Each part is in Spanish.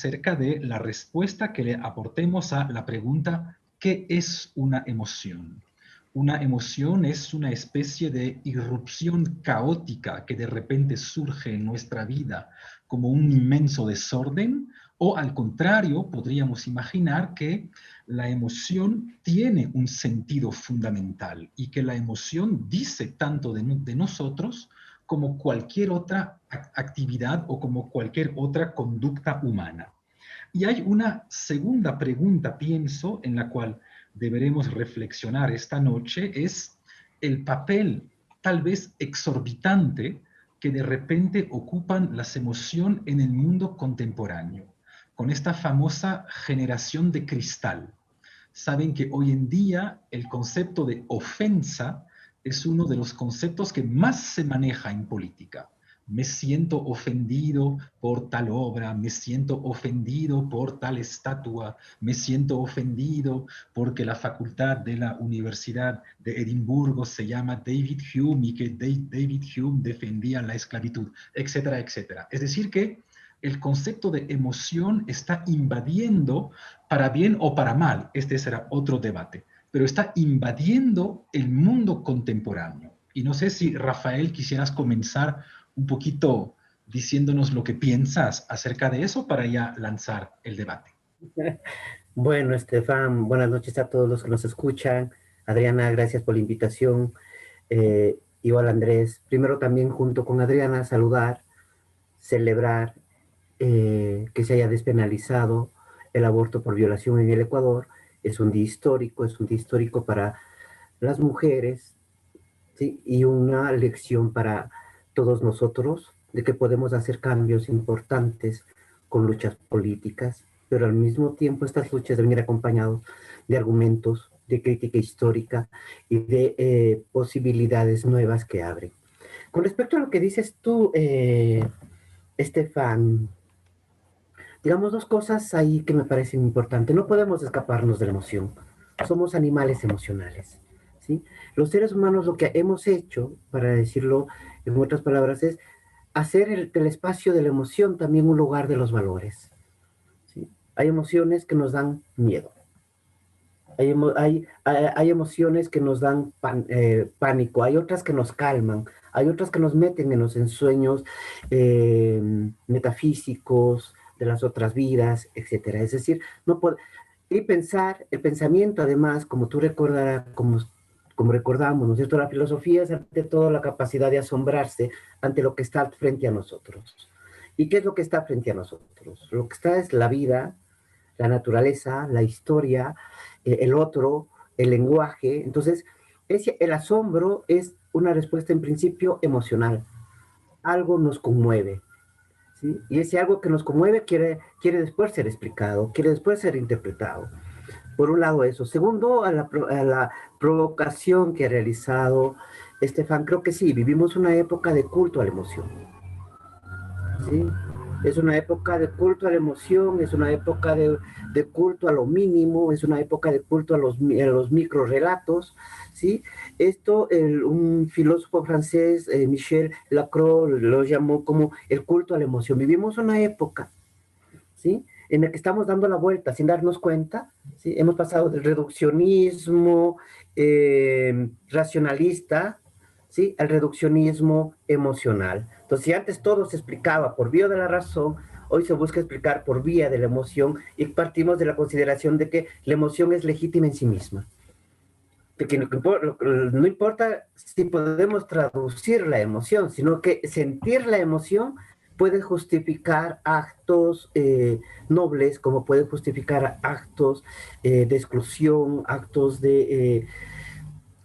acerca de la respuesta que le aportemos a la pregunta ¿qué es una emoción? Una emoción es una especie de irrupción caótica que de repente surge en nuestra vida como un inmenso desorden, o al contrario, podríamos imaginar que la emoción tiene un sentido fundamental y que la emoción dice tanto de nosotros como cualquier otra actividad o como cualquier otra conducta humana. Y hay una segunda pregunta, pienso, en la cual deberemos reflexionar esta noche, es el papel tal vez exorbitante que de repente ocupan las emociones en el mundo contemporáneo, con esta famosa generación de cristal. Saben que hoy en día el concepto de ofensa es uno de los conceptos que más se maneja en política. Me siento ofendido por tal obra, me siento ofendido por tal estatua, me siento ofendido porque la facultad de la Universidad de Edimburgo se llama David Hume y que David Hume defendía la esclavitud, etcétera, etcétera. Es decir que el concepto de emoción está invadiendo, para bien o para mal, este será otro debate, pero está invadiendo el mundo contemporáneo. Y no sé si, Rafael, quisieras comenzar un poquito diciéndonos lo que piensas acerca de eso para ya lanzar el debate. Bueno, Estefan, buenas noches a todos los que nos escuchan. Adriana, gracias por la invitación. Igual Andrés, primero también junto con Adriana saludar, celebrar que se haya despenalizado el aborto por violación en el Ecuador. Es un día histórico para las mujeres, ¿sí? Y una lección para todos nosotros de que podemos hacer cambios importantes con luchas políticas, pero al mismo tiempo estas luchas deben ir acompañadas de argumentos, de crítica histórica y de posibilidades nuevas que abren. Con respecto a lo que dices tú, Estefan, digamos dos cosas ahí que me parecen importantes. No podemos escaparnos de la emoción. Somos animales emocionales, ¿sí? Los seres humanos lo que hemos hecho, para decirlo en otras palabras, es hacer del espacio de la emoción también un lugar de los valores, ¿sí? Hay emociones que nos dan miedo. Hay emociones que nos dan pánico, hay otras que nos calman, hay otras que nos meten en los ensueños metafísicos de las otras vidas, etcétera. Es decir, no puede, y pensar, el pensamiento además, como tú recordarás, como recordamos, ¿no es cierto? La filosofía es ante todo la capacidad de asombrarse ante lo que está frente a nosotros. ¿Y qué es lo que está frente a nosotros? Lo que está es la vida, la naturaleza, la historia, el otro, el lenguaje. Entonces, el asombro es una respuesta en principio emocional. Algo nos conmueve, ¿sí? Y ese algo que nos conmueve quiere después ser explicado, quiere después ser interpretado. Por un lado eso. Segundo, a la provocación que ha realizado Estefan, creo que sí, vivimos una época de culto a la emoción, ¿sí? Es una época de culto a la emoción, es una época de culto a lo mínimo, es una época de culto a los microrelatos, ¿sí? Esto, un filósofo francés, Michel Lacroix, lo llamó como el culto a la emoción. Vivimos una época, ¿sí?, en la que estamos dando la vuelta sin darnos cuenta, ¿sí? Hemos pasado del reduccionismo racionalista, ¿sí?, al reduccionismo emocional. Entonces, si antes todo se explicaba por vía de la razón, hoy se busca explicar por vía de la emoción y partimos de la consideración de que la emoción es legítima en sí misma. De que no importa si podemos traducir la emoción, sino que sentir la emoción puede justificar actos nobles, como puede justificar actos de exclusión, actos de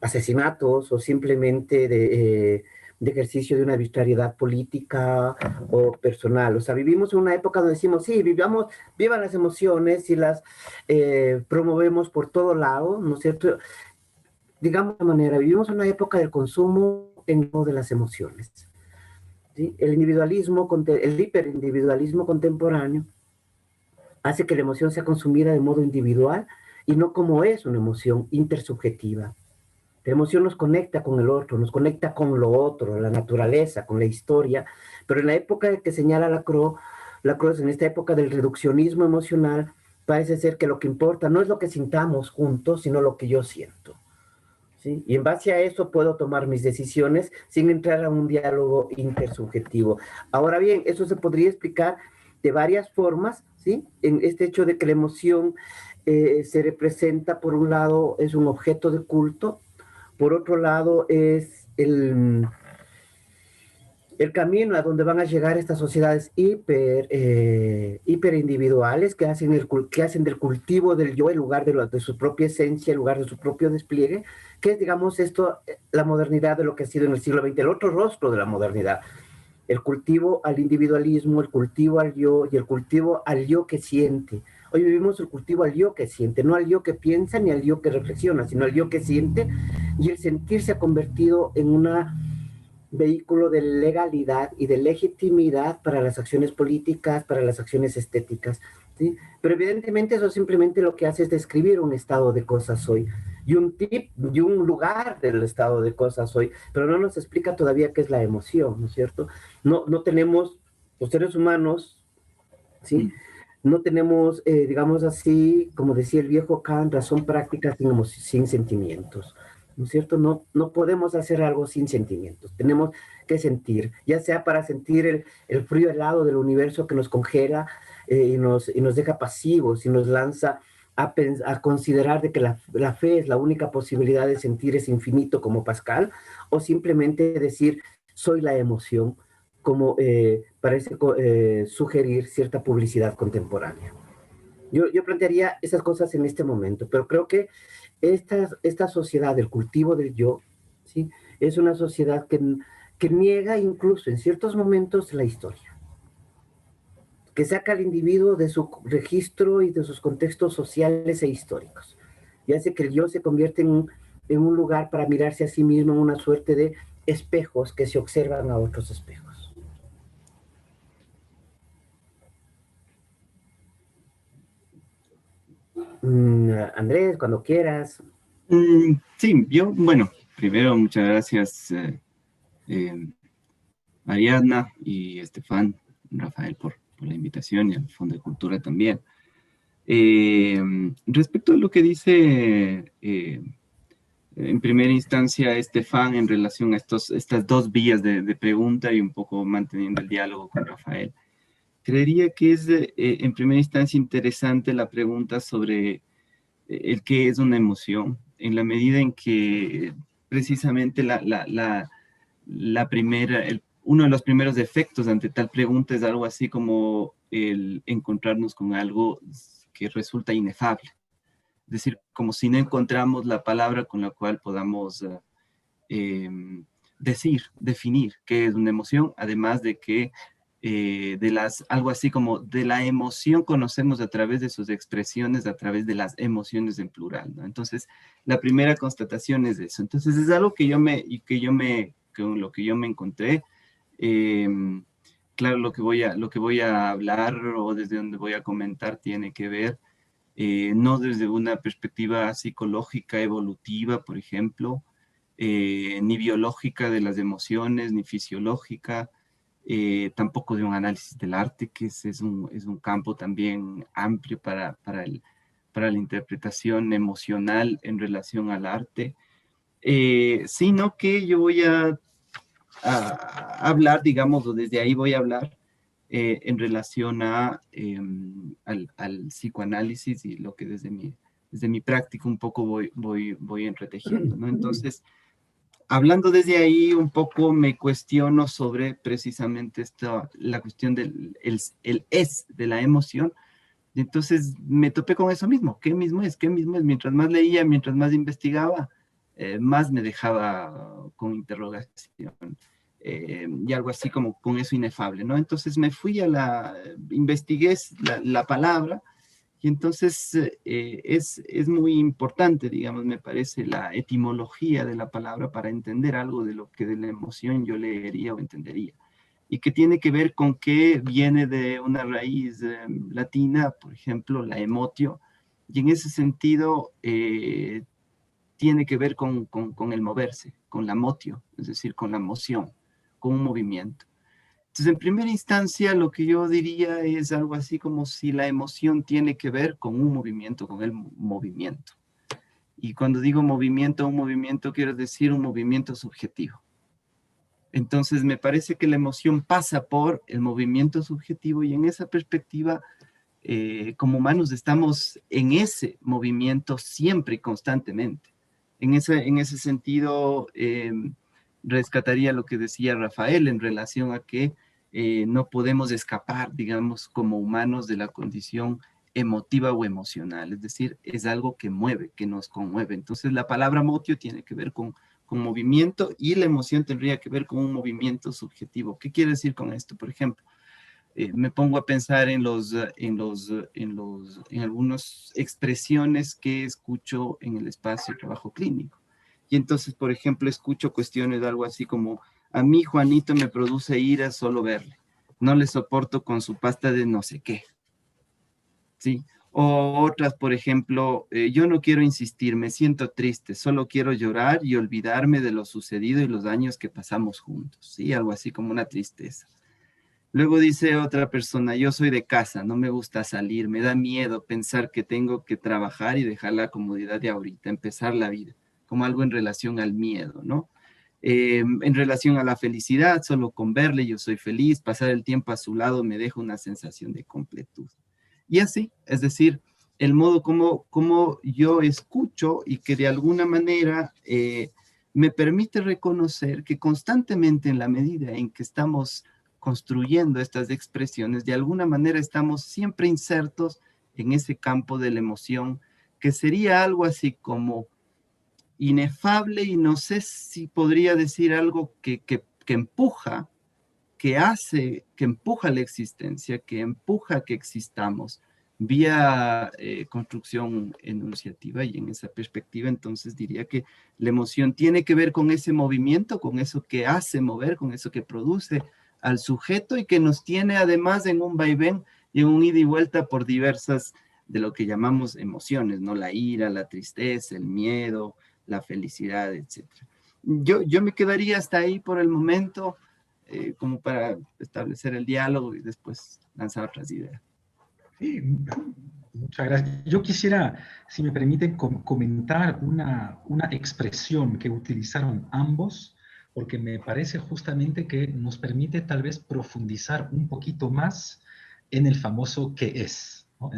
asesinatos o simplemente de ejercicio de una arbitrariedad política o personal. O sea, vivimos en una época donde decimos, sí, vivan las emociones y las promovemos por todo lado, ¿no es cierto? Digamos de manera, vivimos una época del consumo en no de las emociones, ¿sí? El individualismo, el hiperindividualismo contemporáneo hace que la emoción sea consumida de modo individual y no como es una emoción intersubjetiva. La emoción nos conecta con el otro, nos conecta con lo otro, la naturaleza, con la historia, pero en la época que señala Lacroix, en esta época del reduccionismo emocional, parece ser que lo que importa no es lo que sintamos juntos, sino lo que yo siento. ¿Sí? Y en base a eso puedo tomar mis decisiones sin entrar a un diálogo intersubjetivo. Ahora bien, eso se podría explicar de varias formas, ¿sí? En este hecho de que la emoción se representa, por un lado, es un objeto de culto, por otro lado, es el camino a donde van a llegar estas sociedades hiperindividuales que hacen del cultivo del yo en lugar de su propia esencia, en lugar de su propio despliegue, que es, digamos, esto, la modernidad de lo que ha sido en el siglo XX, el otro rostro de la modernidad. El cultivo al individualismo, el cultivo al yo y el cultivo al yo que siente. Hoy vivimos el cultivo al yo que siente, no al yo que piensa ni al yo que reflexiona, sino al yo que siente, y el sentir se ha convertido en una vehículo de legalidad y de legitimidad para las acciones políticas, para las acciones estéticas, ¿sí? Pero evidentemente eso simplemente lo que hace es describir un estado de cosas hoy y y un lugar del estado de cosas hoy, pero no nos explica todavía qué es la emoción, ¿no es cierto? No tenemos, los seres humanos, ¿sí? No tenemos, digamos así, como decía el viejo Kant, razón práctica sin sentimientos. ¿No es cierto? No podemos hacer algo sin sentimientos. Tenemos que sentir, ya sea para sentir el frío helado del universo que nos congela y nos deja pasivos y nos lanza a considerar de que la fe es la única posibilidad de sentir ese infinito como Pascal, o simplemente decir, soy la emoción, como parece sugerir cierta publicidad contemporánea. Yo plantearía esas cosas en este momento, pero creo que esta sociedad, el cultivo del yo, ¿sí? Es una sociedad que niega incluso en ciertos momentos la historia, que saca al individuo de su registro y de sus contextos sociales e históricos, y hace que el yo se convierte en un lugar para mirarse a sí mismo, en una suerte de espejos que se observan a otros espejos. Andrés, cuando quieras. Sí, yo, bueno, primero muchas gracias Ariadna y Estefan, Rafael por la invitación y al Fondo de Cultura también. Eh, Respecto a lo que dice en primera instancia Estefan en relación a estas dos vías de pregunta y un poco manteniendo el diálogo con Rafael, creería que es en primera instancia interesante la pregunta sobre el qué es una emoción, en la medida en que precisamente uno de los primeros efectos ante tal pregunta es algo así como el encontrarnos con algo que resulta inefable. Es decir, como si no encontramos la palabra con la cual podamos eh, definir qué es una emoción, además de que algo así como de la emoción conocemos a través de sus expresiones, a través de las emociones en plural, ¿no? Entonces, la primera constatación es eso. Entonces, es algo con lo que yo me encontré. Eh, claro, lo que voy a hablar o desde donde voy a comentar tiene que ver no desde una perspectiva psicológica, evolutiva, por ejemplo, ni biológica de las emociones, ni fisiológica, tampoco de un análisis del arte, que es un campo también amplio para la interpretación emocional en relación al arte, sino que yo voy a hablar, digamos, o desde ahí voy a hablar en relación al psicoanálisis y lo que desde mi práctica un poco voy entretejiendo, ¿no? Entonces, hablando desde ahí un poco me cuestiono sobre precisamente la cuestión el es de la emoción. Y entonces me topé con eso mismo. ¿Qué mismo es? ¿Qué mismo es? Mientras más leía, mientras más investigaba, más me dejaba con interrogación. Y algo así como con eso inefable, ¿no? Entonces me fui investigué la palabra y entonces es muy importante, digamos, me parece, la etimología de la palabra para entender algo de lo que de la emoción yo leería o entendería. Y que tiene que ver con que viene de una raíz latina, por ejemplo, la emotio, y en ese sentido tiene que ver con el moverse, con la motio, es decir, con la moción, con un movimiento. Entonces, en primera instancia, lo que yo diría es algo así como si la emoción tiene que ver con un movimiento, con el movimiento. Y cuando digo movimiento, un movimiento quiero decir un movimiento subjetivo. Entonces, me parece que la emoción pasa por el movimiento subjetivo y en esa perspectiva, como humanos, estamos en ese movimiento siempre y constantemente. En ese sentido, rescataría lo que decía Rafael en relación a que no podemos escapar, digamos, como humanos de la condición emotiva o emocional. Es decir, es algo que mueve, que nos conmueve. Entonces, la palabra motio tiene que ver con movimiento y la emoción tendría que ver con un movimiento subjetivo. ¿Qué quiere decir con esto? Por ejemplo, me pongo a pensar en algunas expresiones que escucho en el espacio de trabajo clínico. Y entonces, por ejemplo, escucho cuestiones de algo así como, a mí Juanito me produce ira solo verle, no le soporto con su pasta de no sé qué, ¿sí? O otras, por ejemplo, yo no quiero insistir, me siento triste, solo quiero llorar y olvidarme de lo sucedido y los años que pasamos juntos, ¿sí? Algo así como una tristeza. Luego dice otra persona, yo soy de casa, no me gusta salir, me da miedo pensar que tengo que trabajar y dejar la comodidad de ahorita, empezar la vida, como algo en relación al miedo, ¿no? En relación a la felicidad, solo con verle yo soy feliz, pasar el tiempo a su lado me deja una sensación de completud. Y así, es decir, el modo como yo escucho y que de alguna manera me permite reconocer que constantemente en la medida en que estamos construyendo estas expresiones, de alguna manera estamos siempre insertos en ese campo de la emoción, que sería algo así como inefable y no sé si podría decir algo que empuja, que hace, que empuja la existencia, que empuja que existamos vía construcción enunciativa y en esa perspectiva entonces diría que la emoción tiene que ver con ese movimiento, con eso que hace mover, con eso que produce al sujeto y que nos tiene además en un vaivén y en un ida y vuelta por diversas de lo que llamamos emociones, ¿no? La ira, la tristeza, el miedo, la felicidad, etc. Yo me quedaría hasta ahí por el momento, como para establecer el diálogo y después lanzar otras ideas. Sí, muchas gracias. Yo quisiera, si me permiten, comentar una expresión que utilizaron ambos, porque me parece justamente que nos permite tal vez profundizar un poquito más en el famoso qué es, ¿no?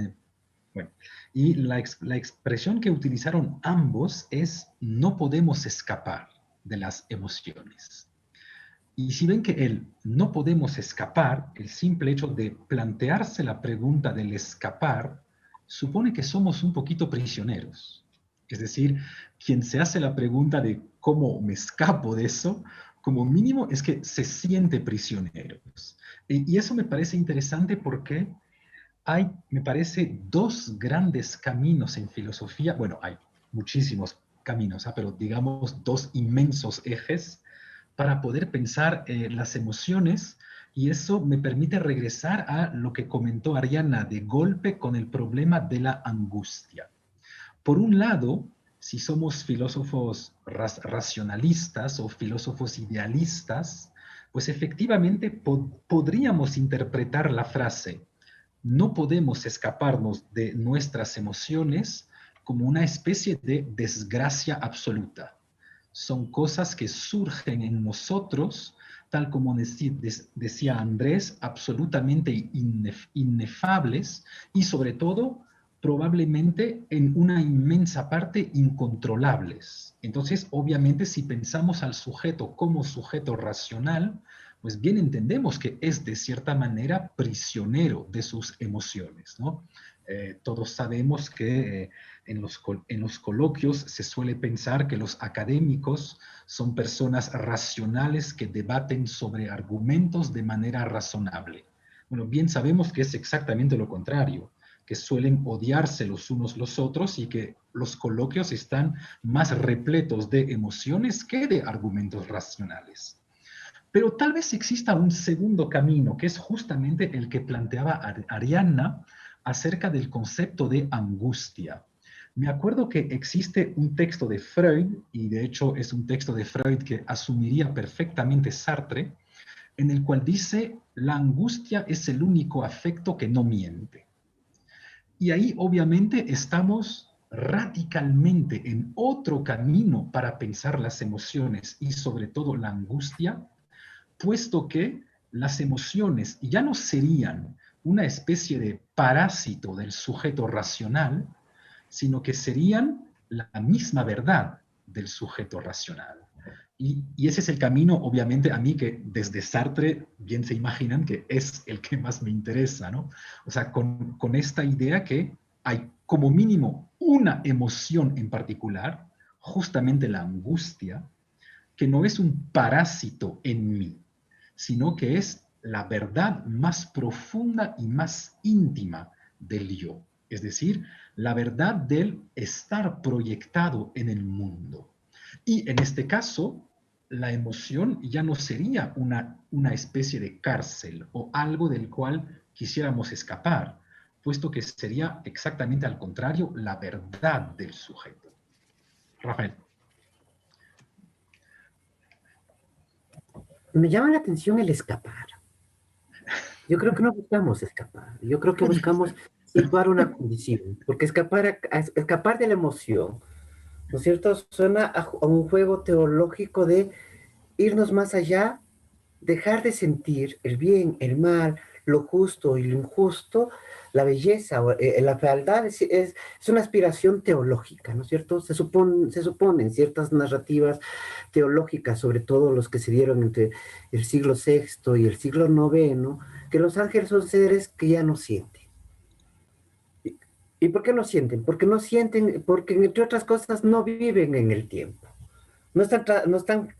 Bueno, y la expresión que utilizaron ambos es no podemos escapar de las emociones. Y si ven que el no podemos escapar, el simple hecho de plantearse la pregunta del escapar, supone que somos un poquito prisioneros. Es decir, quien se hace la pregunta de cómo me escapo de eso, como mínimo es que se siente prisionero. Y eso me parece interesante porque hay, me parece, dos grandes caminos en filosofía. Bueno, hay muchísimos caminos, pero digamos dos inmensos ejes para poder pensar las emociones, y eso me permite regresar a lo que comentó Ariana de golpe con el problema de la angustia. Por un lado, si somos filósofos racionalistas o filósofos idealistas, pues efectivamente podríamos interpretar la frase no podemos escaparnos de nuestras emociones como una especie de desgracia absoluta. Son cosas que surgen en nosotros, tal como decía Andrés, absolutamente inefables y sobre todo probablemente en una inmensa parte incontrolables. Entonces, obviamente, si pensamos al sujeto como sujeto racional, pues bien entendemos que es de cierta manera prisionero de sus emociones, ¿no? Todos sabemos que en los coloquios se suele pensar que los académicos son personas racionales que debaten sobre argumentos de manera razonable. Bueno, bien sabemos que es exactamente lo contrario, que suelen odiarse los unos los otros y que los coloquios están más repletos de emociones que de argumentos racionales. Pero tal vez exista un segundo camino, que es justamente el que planteaba Arianna acerca del concepto de angustia. Me acuerdo que existe un texto de Freud, y de hecho es un texto de Freud que asumiría perfectamente Sartre, en el cual dice, la angustia es el único afecto que no miente. Y ahí obviamente estamos radicalmente en otro camino para pensar las emociones y sobre todo la angustia, puesto que las emociones ya no serían una especie de parásito del sujeto racional, sino que serían la misma verdad del sujeto racional. Y ese es el camino, obviamente, a mí que desde Sartre, bien se imaginan que es el que más me interesa, ¿no? O sea, con esta idea que hay como mínimo una emoción en particular, justamente la angustia, que no es un parásito en mí, sino que es la verdad más profunda y más íntima del yo. Es decir, la verdad del estar proyectado en el mundo. Y en este caso, la emoción ya no sería una especie de cárcel o algo del cual quisiéramos escapar, puesto que sería exactamente al contrario la verdad del sujeto. Rafael. Me llama la atención el escapar. Yo creo que no buscamos escapar. Yo creo que buscamos situar una condición, porque escapar de la emoción, ¿no es cierto? Suena a un juego teológico de irnos más allá, dejar de sentir el bien, el mal, lo justo y lo injusto, la belleza, la fealdad es una aspiración teológica, ¿no es cierto? Se suponen ciertas narrativas teológicas, sobre todo los que se dieron entre el siglo VI y el siglo IX, que los ángeles son seres que ya no sienten. ¿Y por qué no sienten? Porque no sienten, porque entre otras cosas no viven en el tiempo. No están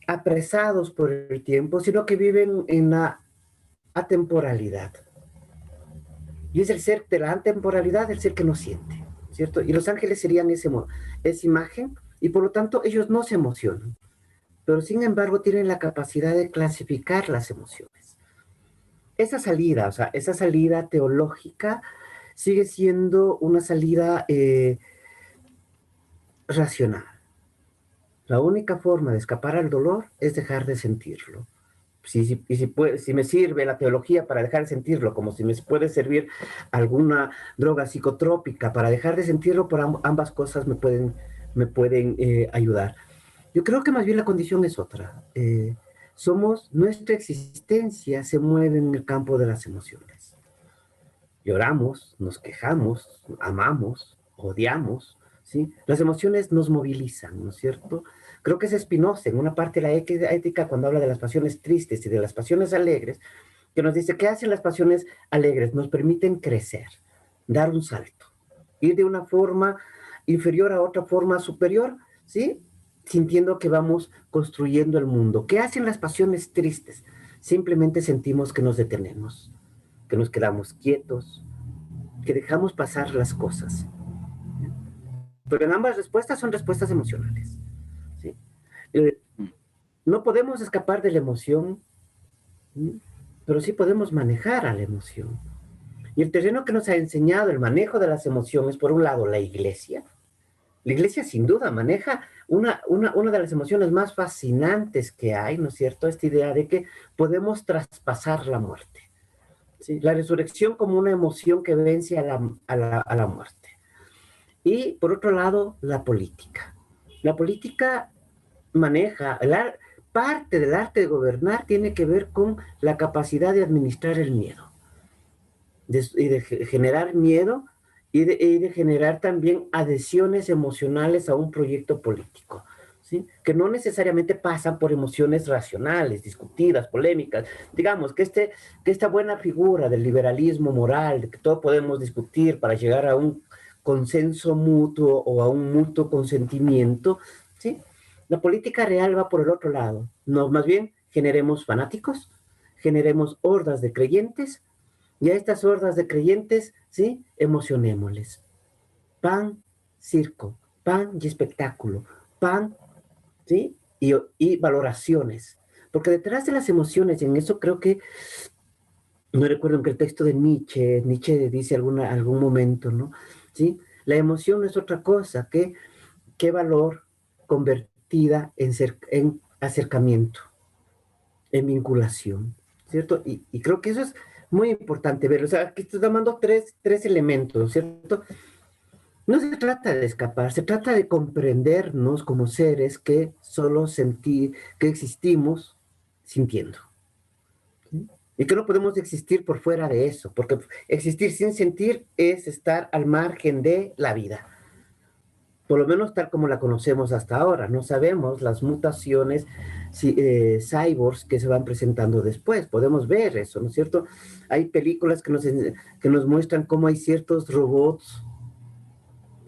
apresados por el tiempo, sino que viven en la atemporalidad. Y es el ser de la atemporalidad, el ser que no siente, ¿cierto? Y los ángeles serían esa imagen, y por lo tanto ellos no se emocionan, pero sin embargo tienen la capacidad de clasificar las emociones. Esa salida, o sea, esa salida teológica sigue siendo una salida racional. La única forma de escapar al dolor es dejar de sentirlo. Si me sirve la teología para dejar de sentirlo, como si me puede servir alguna droga psicotrópica para dejar de sentirlo, por ambas cosas me pueden ayudar. Yo creo que más bien la condición es otra. Nuestra existencia se mueve en el campo de las emociones. Lloramos, nos quejamos, amamos, odiamos, ¿sí? Las emociones nos movilizan, ¿no es cierto? Creo que es Spinoza, en una parte de la ética, cuando habla de las pasiones tristes y de las pasiones alegres, que nos dice, ¿qué hacen las pasiones alegres? Nos permiten crecer, dar un salto, ir de una forma inferior a otra forma superior, ¿sí? Sintiendo que vamos construyendo el mundo. ¿Qué hacen las pasiones tristes? Simplemente sentimos que nos detenemos, que nos quedamos quietos, que dejamos pasar las cosas. Pero en ambas respuestas son respuestas emocionales. ¿Sí? No podemos escapar de la emoción, ¿sí? Pero sí podemos manejar a la emoción. Y el terreno que nos ha enseñado el manejo de las emociones, por un lado, la iglesia. La iglesia sin duda maneja una de las emociones más fascinantes que hay, ¿no es cierto? Esta idea de que podemos traspasar la muerte. ¿Sí? La resurrección como una emoción que vence a la muerte. Y por otro lado, la política. La política maneja, parte del arte de gobernar tiene que ver con la capacidad de administrar el miedo, y de generar miedo y de generar también adhesiones emocionales a un proyecto político, ¿sí? Que no necesariamente pasan por emociones racionales, discutidas, polémicas. Digamos que esta buena figura del liberalismo moral, de que todo podemos discutir para llegar a un consenso mutuo o a un mutuo consentimiento, ¿sí? La política real va por el otro lado. No, más bien generemos fanáticos, generemos hordas de creyentes, y a estas hordas de creyentes, ¿sí? Emocionémosles. Pan, circo, pan y espectáculo, pan, ¿sí? Y valoraciones. Porque detrás de las emociones, y en eso creo que, no recuerdo en qué texto de Nietzsche dice algún momento, ¿no? ¿Sí? La emoción no es otra cosa que valor convertida en acercamiento. en vinculación, ¿cierto? Y creo que eso es muy importante ver. O sea, aquí estoy tomando tres elementos, ¿cierto? No se trata de escapar, se trata de comprendernos como seres que solo sentir, que existimos sintiendo. ¿Sí? Y que no podemos existir por fuera de eso, porque existir sin sentir es estar al margen de la vida, por lo menos tal como la conocemos hasta ahora. No sabemos las mutaciones cyborgs que se van presentando después. Podemos ver eso, ¿no es cierto? Hay películas que nos muestran cómo hay ciertos robots,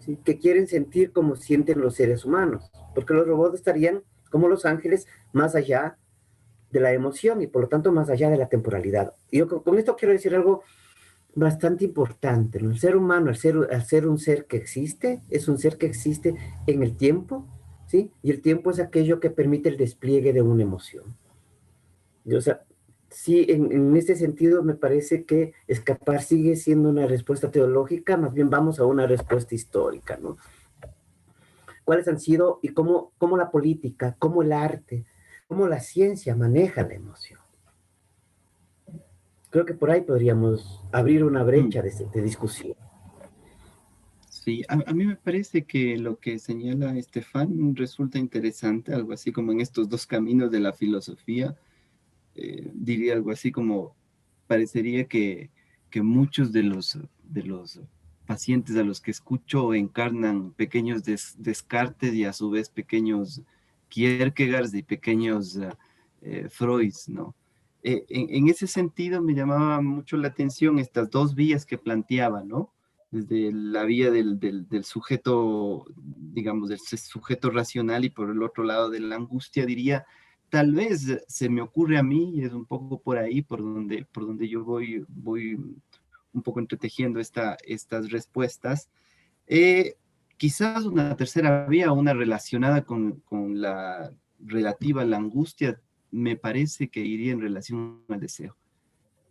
¿sí?, que quieren sentir como sienten los seres humanos, porque los robots estarían como los ángeles más allá de la emoción y por lo tanto más allá de la temporalidad. Y yo con esto quiero decir algo bastante importante, ¿no? El ser humano, al ser un ser que existe, es un ser que existe en el tiempo, ¿sí? Y el tiempo es aquello que permite el despliegue de una emoción. Y, o sea, sí, en este sentido me parece que escapar sigue siendo una respuesta teológica, más bien vamos a una respuesta histórica, ¿no? ¿Cuáles han sido y cómo la política, cómo el arte, cómo la ciencia maneja la emoción? Creo que por ahí podríamos abrir una Mm, brecha de discusión. sí, a mí me parece que lo que señala Estefan resulta interesante, algo así como en estos dos caminos de la filosofía, diría algo así como, parecería que muchos de los pacientes a los que escucho encarnan pequeños Descartes y a su vez pequeños Kierkegaard y pequeños Freud, ¿no? En ese sentido me llamaba mucho la atención estas dos vías que planteaba, ¿no? Desde la vía del sujeto, digamos, del sujeto racional y por el otro lado de la angustia, diría, tal vez se me ocurre a mí, y es un poco por ahí por donde yo voy un poco entretejiendo estas respuestas. Eh, Quizás una tercera vía, una relacionada con la relativa a la angustia, me parece que iría en relación al deseo.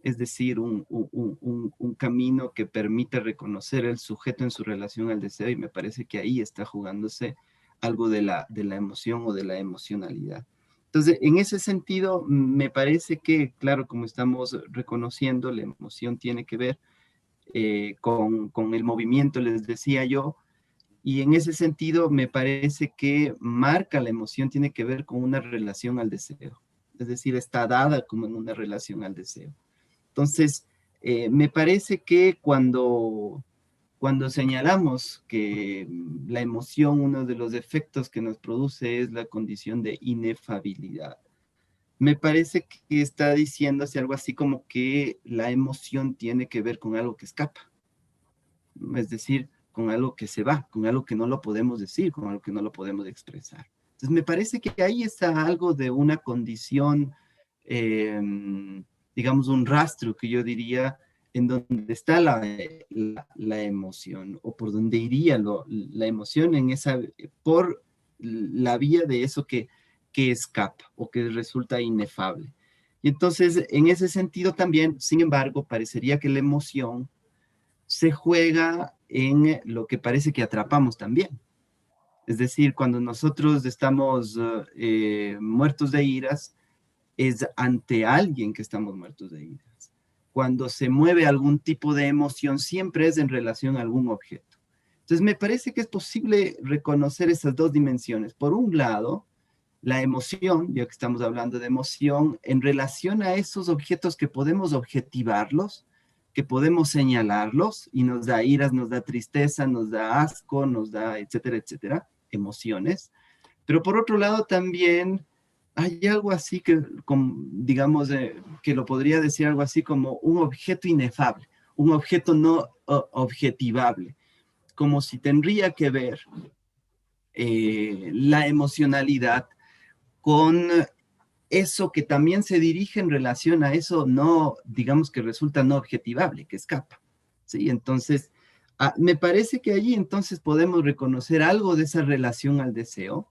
Es decir, un camino que permite reconocer el sujeto en su relación al deseo y me parece que ahí está jugándose algo de la emoción o de la emocionalidad. Entonces, en ese sentido, me parece que, claro, como estamos reconociendo, la emoción tiene que ver con el movimiento, les decía yo, y en ese sentido me parece que marca la emoción tiene que ver con una relación al deseo, es decir, está dada como en una relación al deseo. Entonces, me parece que cuando señalamos que la emoción, uno de los efectos que nos produce es la condición de inefabilidad, me parece que está diciéndose algo así como que la emoción tiene que ver con algo que escapa, ¿no? Es decir, con algo que se va, con algo que no lo podemos decir, con algo que no lo podemos expresar. Entonces, me parece que ahí está algo de una condición, eh, digamos, un rastro que yo diría en donde está la emoción o por donde iría la emoción en esa, por la vía de eso que escapa o que resulta inefable. Y entonces, en ese sentido también, sin embargo, parecería que la emoción se juega en lo que parece que atrapamos también. Es decir, cuando nosotros estamos muertos de iras, es ante alguien que estamos muertos de iras. Cuando se mueve algún tipo de emoción, siempre es en relación a algún objeto. Entonces, me parece que es posible reconocer esas dos dimensiones. Por un lado, la emoción, ya que estamos hablando de emoción, en relación a esos objetos que podemos objetivarlos, que podemos señalarlos y nos da iras, nos da tristeza, nos da asco, nos da, etcétera, etcétera, emociones. Pero por otro lado también hay algo así que, digamos, que lo podría decir algo así como un objeto inefable, un objeto no objetivable, como si tendría que ver la emocionalidad con eso que también se dirige en relación a eso no, digamos que resulta no objetivable, que escapa. ¿Sí? Entonces, me parece que allí entonces podemos reconocer algo de esa relación al deseo,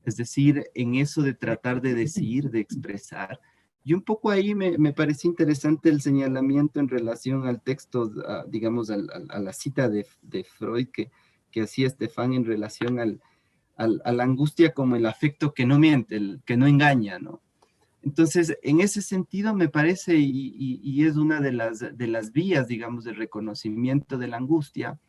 es decir, en eso de tratar de decir, de expresar. Y un poco ahí me parece interesante el señalamiento en relación al texto, digamos, a la cita de Freud que hacía Estefan en relación a la angustia como el afecto que no miente, el que no engaña, ¿no? Entonces, en ese sentido me parece, y es una de las vías, digamos, del reconocimiento de la angustia,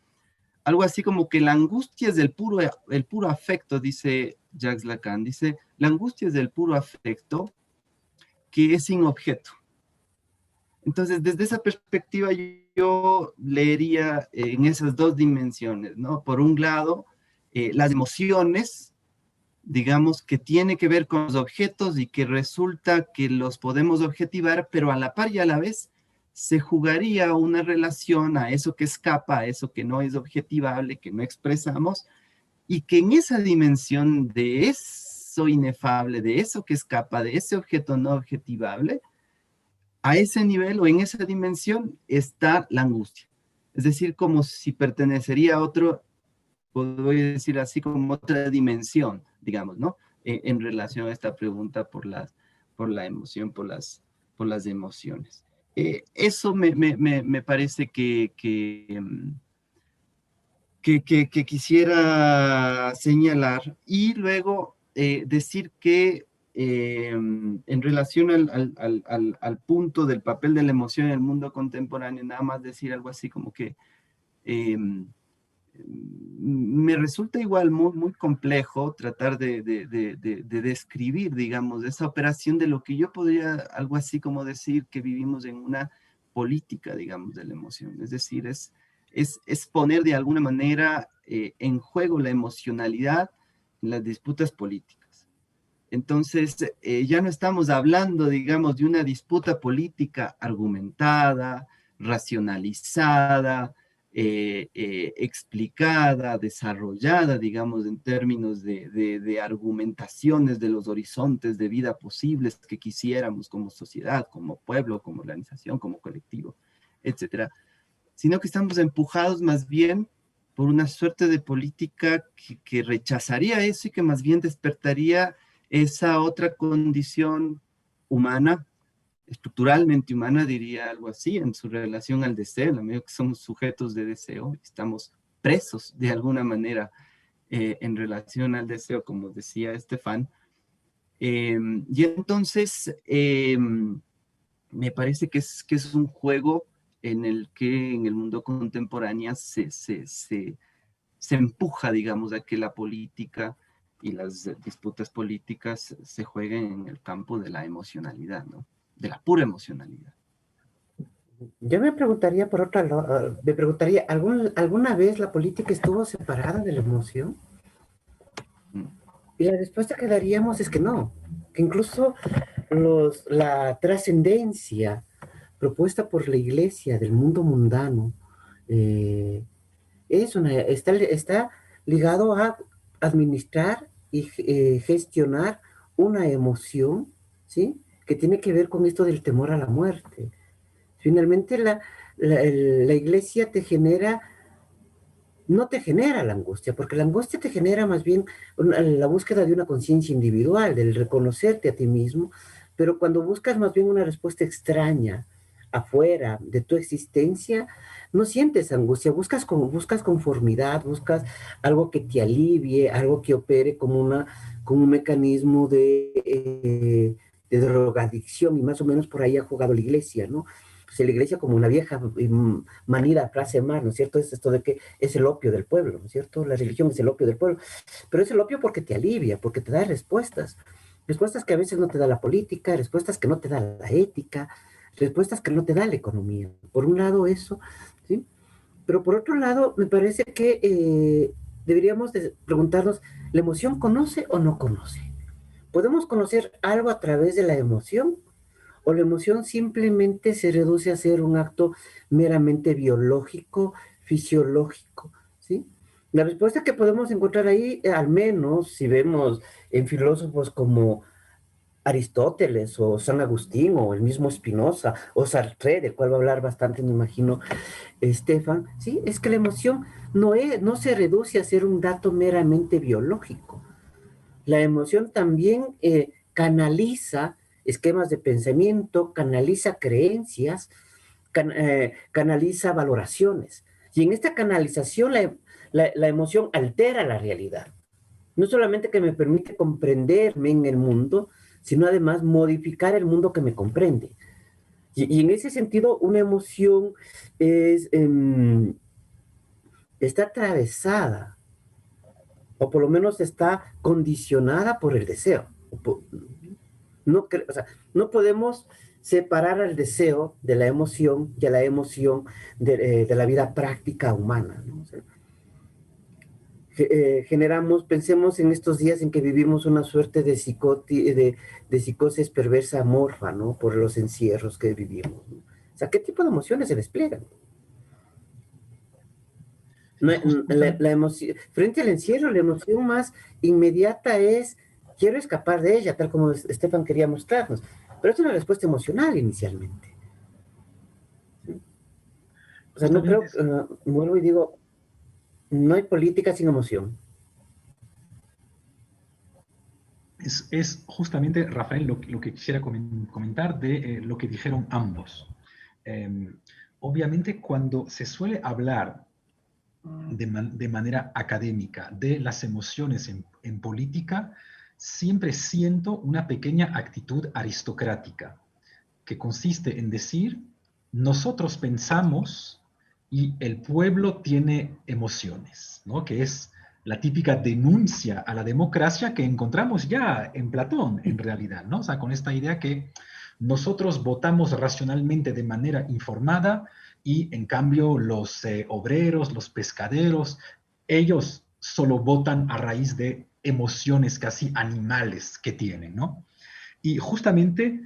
algo así como que la angustia es el puro afecto, dice Jacques Lacan, dice, la angustia es el puro afecto que es sin objeto. Entonces, desde esa perspectiva, yo leería en esas dos dimensiones, ¿no? Por un lado, las emociones, digamos, que tiene que ver con los objetos y que resulta que los podemos objetivar, pero a la par y a la vez se jugaría una relación a eso que escapa, a eso que no es objetivable, que no expresamos, y que en esa dimensión de eso inefable, de eso que escapa, de ese objeto no objetivable, a ese nivel o en esa dimensión está la angustia. Es decir, como si pertenecería a otro, podría decir así, como otra dimensión, digamos, ¿no? En relación a esta pregunta por la emoción, por las emociones. Eso me parece que quisiera señalar y luego decir que en relación al punto del papel de la emoción en el mundo contemporáneo, nada más decir algo así como que me resulta igual muy complejo tratar de describir, digamos, esa operación de lo que yo podría algo así como decir que vivimos en una política, digamos, de la emoción. Es decir, es poner de alguna manera en juego la emocionalidad en las disputas políticas. Entonces, ya no estamos hablando, digamos, de una disputa política argumentada, racionalizada, explicada, desarrollada, digamos, en términos de argumentaciones de los horizontes de vida posibles que quisiéramos como sociedad, como pueblo, como organización, como colectivo, etcétera, sino que estamos empujados más bien por una suerte de política que rechazaría eso y que más bien despertaría esa otra condición humana, estructuralmente humana, diría algo así, en su relación al deseo, en la medida que somos sujetos de deseo, estamos presos de alguna manera en relación al deseo, como decía Estefan. Y entonces, me parece que es un juego en el que en el mundo contemporáneo se empuja, digamos, a que la política y las disputas políticas se jueguen en el campo de la emocionalidad, ¿no? De la pura emocionalidad. Yo me preguntaría, por otro lado, me preguntaría, ¿alguna vez la política estuvo separada de la emoción? Y la respuesta que daríamos es que no, que incluso la trascendencia propuesta por la Iglesia del mundo mundano está ligado a administrar y gestionar una emoción, ¿sí? Que tiene que ver con esto del temor a la muerte. Finalmente, la Iglesia no te genera la angustia, porque la angustia te genera más bien la búsqueda de una conciencia individual, del reconocerte a ti mismo, pero cuando buscas más bien una respuesta extraña, afuera de tu existencia, no sientes angustia, buscas conformidad, buscas algo que te alivie, algo que opere como un mecanismo de drogadicción, y más o menos por ahí ha jugado la Iglesia, ¿no? Pues la Iglesia como una vieja manida frase más, ¿no es cierto? Es esto de que es el opio del pueblo, ¿no es cierto? La religión es el opio del pueblo, pero es el opio porque te alivia, porque te da respuestas que a veces no te da la política, respuestas que no te da la ética, respuestas que no te da la economía. Por un lado eso, ¿sí? Pero por otro lado, me parece que deberíamos de preguntarnos, ¿la emoción conoce o no conoce? ¿Podemos conocer algo a través de la emoción? ¿O la emoción simplemente se reduce a ser un acto meramente biológico, fisiológico? ¿Sí? La respuesta que podemos encontrar ahí, al menos si vemos en filósofos como Aristóteles o San Agustín o el mismo Spinoza o Sartre, del cual va a hablar bastante, me imagino, Estefan, ¿sí? Es que la emoción no se reduce a ser un dato meramente biológico. La emoción también canaliza esquemas de pensamiento, canaliza creencias, canaliza valoraciones. Y en esta canalización la emoción altera la realidad. No solamente que me permite comprenderme en el mundo, sino además modificar el mundo que me comprende. Y en ese sentido, una emoción es, está atravesada, o por lo menos está condicionada por el deseo. No, o sea, no podemos separar al deseo de la emoción y a la emoción de la vida práctica humana, ¿no? O sea, generamos, pensemos en estos días en que vivimos una suerte de psicosis perversa amorfa, ¿no? Por los encierros que vivimos, ¿no? O sea, ¿qué tipo de emociones se despliegan? No, Y justamente, la emoción, frente al encierro, la emoción más inmediata es, quiero escapar de ella, tal como Estefan quería mostrarnos. Pero es una respuesta emocional inicialmente. O sea, no justamente creo, vuelvo y digo, no hay política sin emoción. es justamente, Rafael, lo que quisiera comentar de lo que dijeron ambos. Eh, Obviamente, cuando se suele hablar de manera académica de las emociones en política, siempre siento una pequeña actitud aristocrática, que consiste en decir, nosotros pensamos y el pueblo tiene emociones, ¿no? Que es la típica denuncia a la democracia que encontramos ya en Platón, en realidad, ¿no? O sea, con esta idea que nosotros votamos racionalmente de manera informada y en cambio los obreros, los pescaderos, ellos solo votan a raíz de emociones casi animales que tienen, ¿no? Y justamente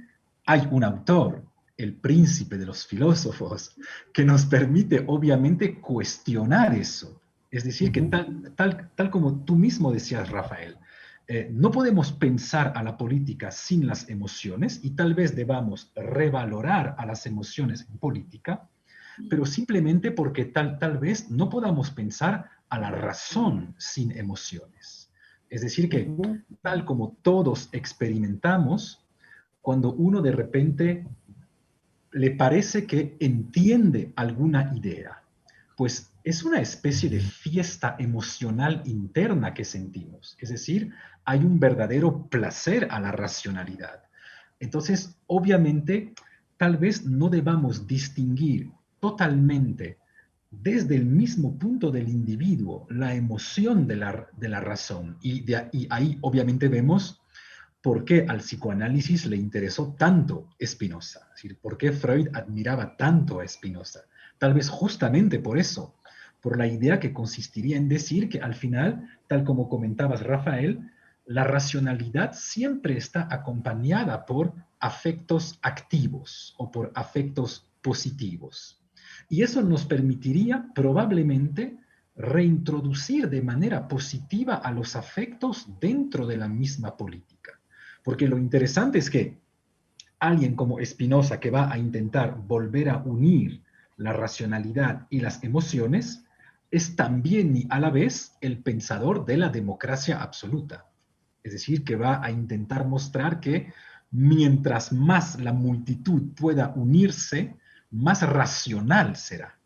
hay un autor, el príncipe de los filósofos, que nos permite obviamente cuestionar eso. Es decir, que Ujú. tal como tú mismo decías, Rafael, no podemos pensar a la política sin las emociones y tal vez debamos revalorar a las emociones en política, pero simplemente porque tal vez no podamos pensar a la razón sin emociones. Es decir, que Ujú. tal como todos experimentamos, cuando uno de repente le parece que entiende alguna idea, pues es una especie de fiesta emocional interna que sentimos. Es decir, hay un verdadero placer a la racionalidad. Entonces, obviamente, tal vez no debamos distinguir totalmente desde el mismo punto del individuo la emoción de la razón. Y ahí obviamente vemos por qué al psicoanálisis le interesó tanto Spinoza, es decir, por qué Freud admiraba tanto a Spinoza. Tal vez justamente por eso, por la idea que consistiría en decir que al final, tal como comentabas, Rafael, la racionalidad siempre está acompañada por afectos activos o por afectos positivos. Y eso nos permitiría probablemente reintroducir de manera positiva a los afectos dentro de la misma política. Porque lo interesante es que alguien como Spinoza, que va a intentar volver a unir la racionalidad y las emociones, es también y a la vez el pensador de la democracia absoluta. Es decir, que va a intentar mostrar que mientras más la multitud pueda unirse, más racional será.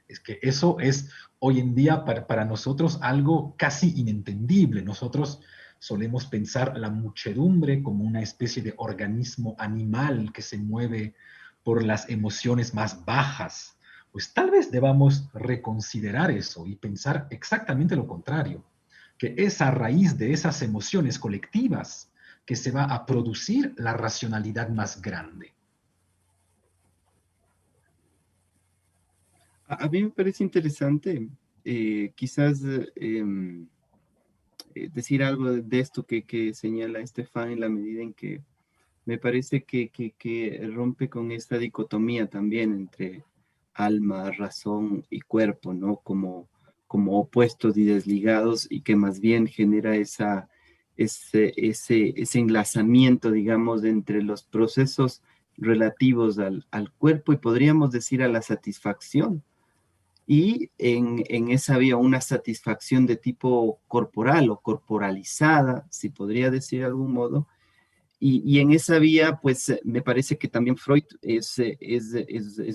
Es que eso es hoy en día para nosotros algo casi inentendible. Nosotros solemos pensar la muchedumbre como una especie de organismo animal que se mueve por las emociones más bajas. Pues tal vez debamos reconsiderar eso y pensar exactamente lo contrario, que es a raíz de esas emociones colectivas que se va a producir la racionalidad más grande. A mí me parece interesante, quizás decir algo de esto que señala Estefan en la medida en que me parece que rompe con esta dicotomía también entre alma, razón y cuerpo, ¿no? Como opuestos y desligados y que más bien genera ese enlazamiento, digamos, entre los procesos relativos al cuerpo y podríamos decir a la satisfacción. Y en esa había una satisfacción de tipo corporal o corporalizada, si podría decir de algún modo, y en esa vía, pues me parece que también Freud es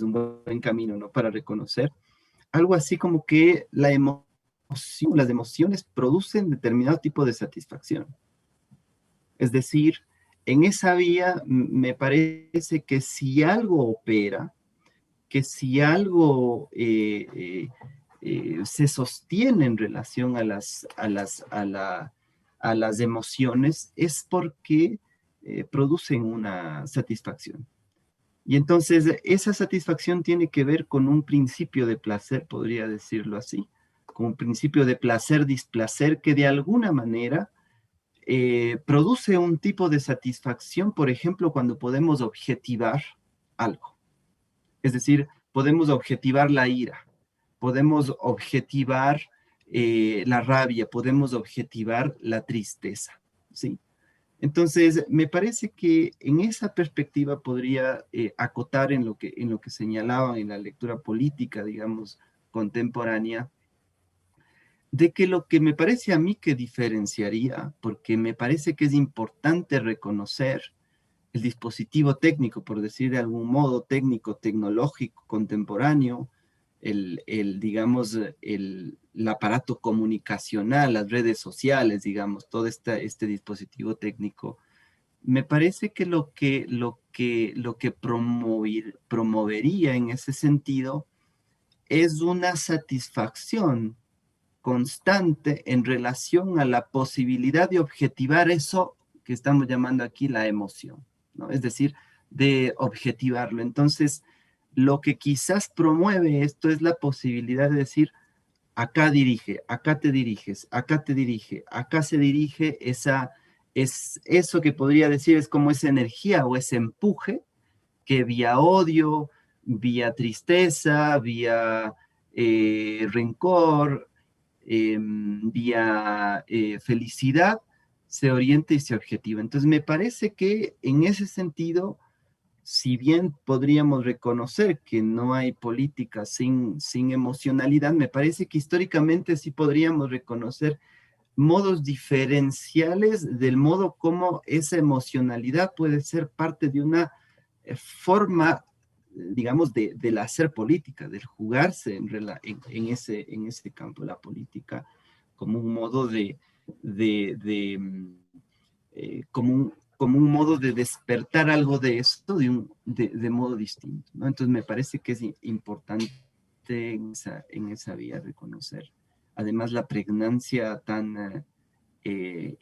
un buen camino, ¿no? Para reconocer algo así como que las emociones producen determinado tipo de satisfacción. Es decir, en esa vía me parece que si algo opera, que si algo se sostiene en relación a las emociones, es porque producen una satisfacción. Y entonces esa satisfacción tiene que ver con un principio de placer, podría decirlo así, con un principio de placer-displacer que de alguna manera produce un tipo de satisfacción, por ejemplo, cuando podemos objetivar algo. Es decir, podemos objetivar la ira, podemos objetivar la rabia, podemos objetivar la tristeza, ¿sí? Entonces, me parece que en esa perspectiva podría acotar en lo que señalaba en la lectura política, digamos, contemporánea, de que lo que me parece a mí que diferenciaría, porque me parece que es importante reconocer el dispositivo técnico, por decir de algún modo, técnico, tecnológico, contemporáneo, digamos, el aparato comunicacional, las redes sociales, digamos, todo este dispositivo técnico. Me parece que lo que promovería en ese sentido es una satisfacción constante en relación a la posibilidad de objetivar eso que estamos llamando aquí la emoción, ¿no? Es decir, de objetivarlo. Entonces, lo que quizás promueve esto es la posibilidad de decir, acá dirige, acá te diriges, acá te dirige, acá se dirige, es eso que podría decir es como esa energía o ese empuje que vía odio, vía tristeza, vía rencor, vía felicidad, se orienta y se objetiva. Entonces, me parece que en ese sentido, si bien podríamos reconocer que no hay política sin emocionalidad, me parece que históricamente sí podríamos reconocer modos diferenciales del modo como esa emocionalidad puede ser parte de una forma, digamos, del hacer política, del jugarse en ese campo de la política, como un modo como un modo de despertar algo de esto de modo distinto, ¿no? Entonces me parece que es importante en esa vía reconocer. Además, la pregnancia tan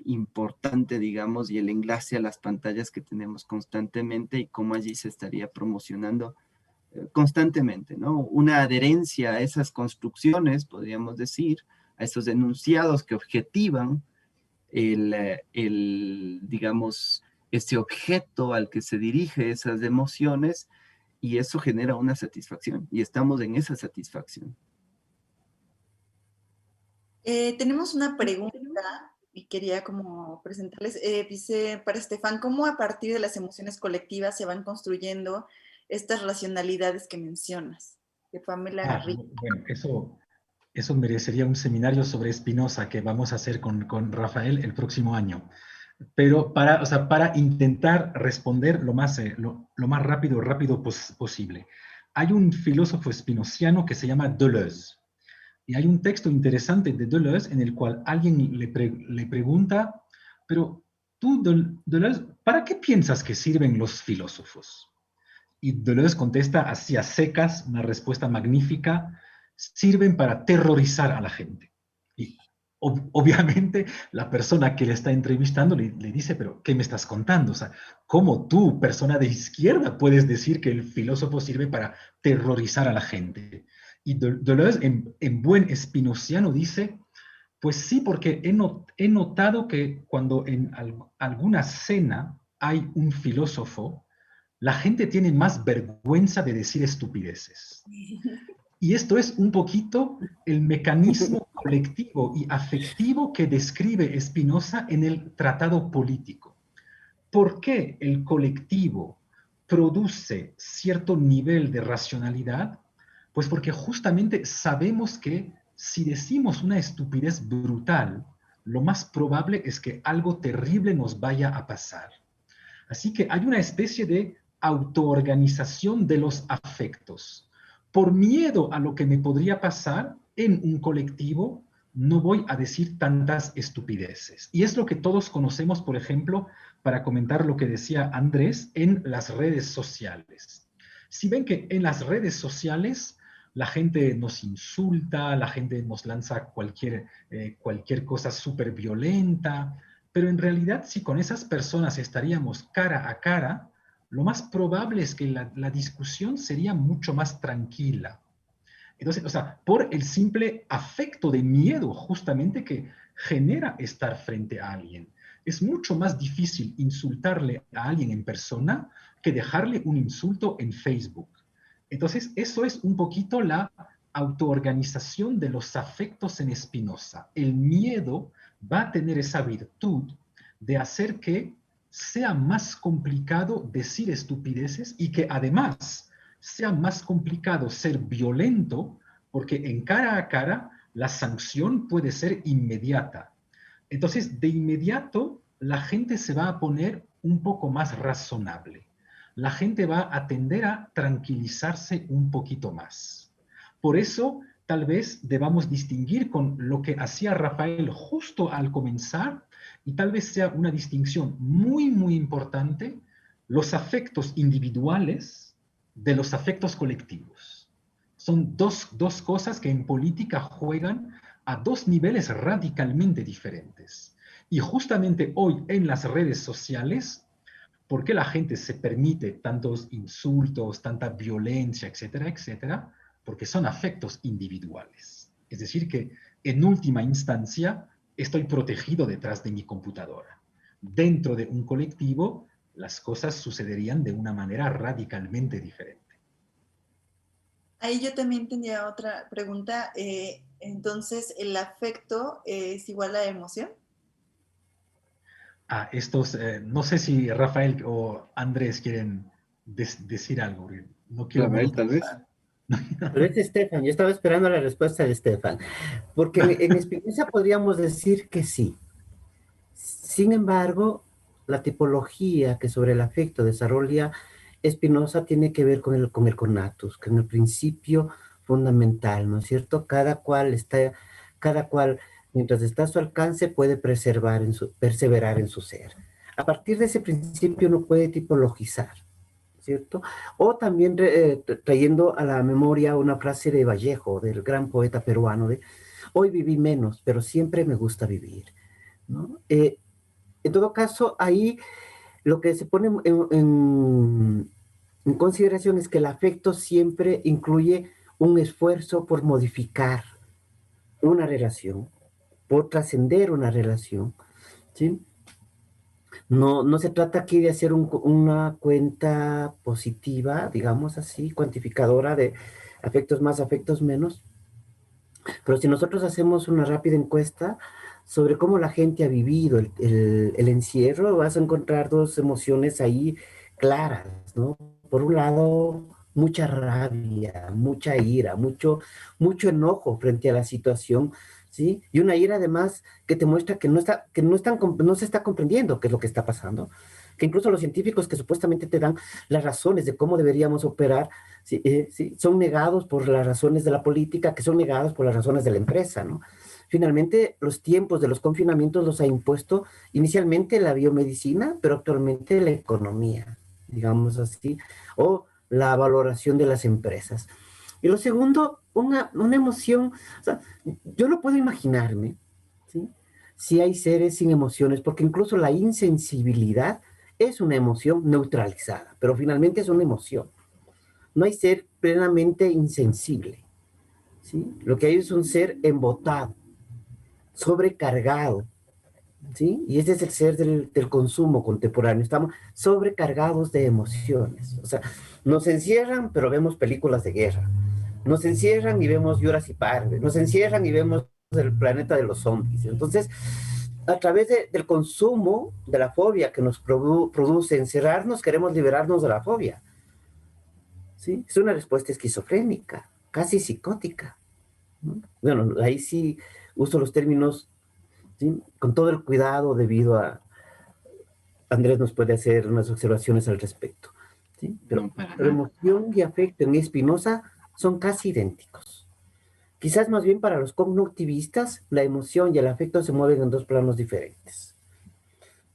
importante, digamos, y el enlace a las pantallas que tenemos constantemente y cómo allí se estaría promocionando constantemente, ¿no? Una adherencia a esas construcciones, podríamos decir, a esos enunciados que objetivan digamos, ese objeto al que se dirige esas emociones y eso genera una satisfacción y estamos en esa satisfacción. Tenemos una pregunta y quería como presentarles. Dice para Estefan, ¿cómo a partir de las emociones colectivas se van construyendo estas racionalidades que mencionas? De Pamela Garrido. Bueno, eso merecería un seminario sobre Spinoza que vamos a hacer con Rafael el próximo año. Pero o sea, para intentar responder lo más rápido posible. Hay un filósofo spinoziano que se llama Deleuze. Y hay un texto interesante de Deleuze en el cual alguien le pregunta, pero tú, Deleuze, ¿para qué piensas que sirven los filósofos? Y Deleuze contesta así a secas, una respuesta magnífica: sirven para terrorizar a la gente. Y obviamente la persona que le está entrevistando le dice, pero ¿qué me estás contando? O sea, ¿cómo tú, persona de izquierda, puedes decir que el filósofo sirve para terrorizar a la gente? Y Deleuze, en buen espinociano, dice, pues sí, porque he notado que cuando en alguna cena hay un filósofo, la gente tiene más vergüenza de decir estupideces. Y esto es un poquito el mecanismo colectivo y afectivo que describe Spinoza en el Tratado Político. ¿Por qué el colectivo produce cierto nivel de racionalidad? Pues porque justamente sabemos que si decimos una estupidez brutal, lo más probable es que algo terrible nos vaya a pasar. Así que hay una especie de autoorganización de los afectos. Por miedo a lo que me podría pasar en un colectivo, no voy a decir tantas estupideces. Y es lo que todos conocemos, por ejemplo, para comentar lo que decía Andrés, en las redes sociales. Si ven que en las redes sociales la gente nos insulta, la gente nos lanza cualquier cosa súper violenta, pero en realidad si con esas personas estaríamos cara a cara, lo más probable es que la discusión sería mucho más tranquila. Entonces, o sea, por el simple afecto de miedo justamente que genera estar frente a alguien. Es mucho más difícil insultarle a alguien en persona que dejarle un insulto en Facebook. Entonces, eso es un poquito la autoorganización de los afectos en Spinoza. El miedo va a tener esa virtud de hacer que sea más complicado decir estupideces y que además sea más complicado ser violento, porque en cara a cara la sanción puede ser inmediata. Entonces, de inmediato, la gente se va a poner un poco más razonable. La gente va a tender a tranquilizarse un poquito más. Por eso, tal vez debamos distinguir con lo que hacía Rafael justo al comenzar, y tal vez sea una distinción muy, muy importante, los afectos individuales de los afectos colectivos. Son dos cosas que en política juegan a dos niveles radicalmente diferentes. Y justamente hoy en las redes sociales, ¿por qué la gente se permite tantos insultos, tanta violencia, etcétera, etcétera? Porque son afectos individuales. Es decir, que en última instancia estoy protegido detrás de mi computadora. Dentro de un colectivo, las cosas sucederían de una manera radicalmente diferente. Ahí yo también tenía otra pregunta. Entonces, ¿el afecto es igual a emoción? No sé si Rafael o Andrés quieren decir algo. No quiero Rafael, tal vez. monopolizar. Pero es Estefan, yo estaba esperando la respuesta de Estefan, porque en Spinoza podríamos decir que sí. Sin embargo, la tipología que sobre el afecto desarrolla Spinoza tiene que ver con el conatus, con el principio fundamental, ¿no es cierto? Cada cual, mientras está a su alcance, puede perseverar en su ser. A partir de ese principio uno puede tipologizar, ¿cierto? O también trayendo a la memoria una frase de Vallejo, del gran poeta peruano, de hoy viví menos, pero siempre me gusta vivir, ¿no? En todo caso, ahí lo que se pone en consideración es que el afecto siempre incluye un esfuerzo por modificar una relación, por trascender una relación, ¿sí? No se trata aquí de hacer una cuenta positiva, digamos así, cuantificadora de afectos más, afectos menos, pero si nosotros hacemos una rápida encuesta sobre cómo la gente ha vivido el encierro, vas a encontrar dos emociones ahí claras, ¿no? Por un lado, mucha rabia, mucha ira, mucho enojo frente a la situación, ¿sí? Y una ira además que te muestra que no se está comprendiendo qué es lo que está pasando, que incluso los científicos que supuestamente te dan las razones de cómo deberíamos operar, ¿sí? ¿Sí? Son negados por las razones de la política, que son negados por las razones de la empresa, ¿no? Finalmente, los tiempos de los confinamientos los ha impuesto inicialmente la biomedicina, pero actualmente la economía, digamos así, o la valoración de las empresas. Y lo segundo, una emoción, o sea, yo no puedo imaginarme, ¿sí? Si hay seres sin emociones, porque incluso la insensibilidad es una emoción neutralizada, pero finalmente es una emoción. No hay ser plenamente insensible, ¿sí? Lo que hay es un ser embotado, sobrecargado, ¿sí? Y ese es el ser del consumo contemporáneo. Estamos sobrecargados de emociones. O sea, nos encierran, pero vemos películas de guerra. Nos encierran y vemos Jurassic Park. Nos encierran y vemos el planeta de los zombies. Entonces, a través del consumo, de la fobia que nos produce encerrarnos, queremos liberarnos de la fobia, ¿sí? Es una respuesta esquizofrénica, casi psicótica, ¿no? Bueno, ahí sí uso los términos, ¿sí? Con todo el cuidado debido a Andrés nos puede hacer unas observaciones al respecto, ¿sí? No, para Pero nada. emoción y afecto en Spinoza son casi idénticos. Quizás más bien para los cognitivistas, la emoción y el afecto se mueven en dos planos diferentes.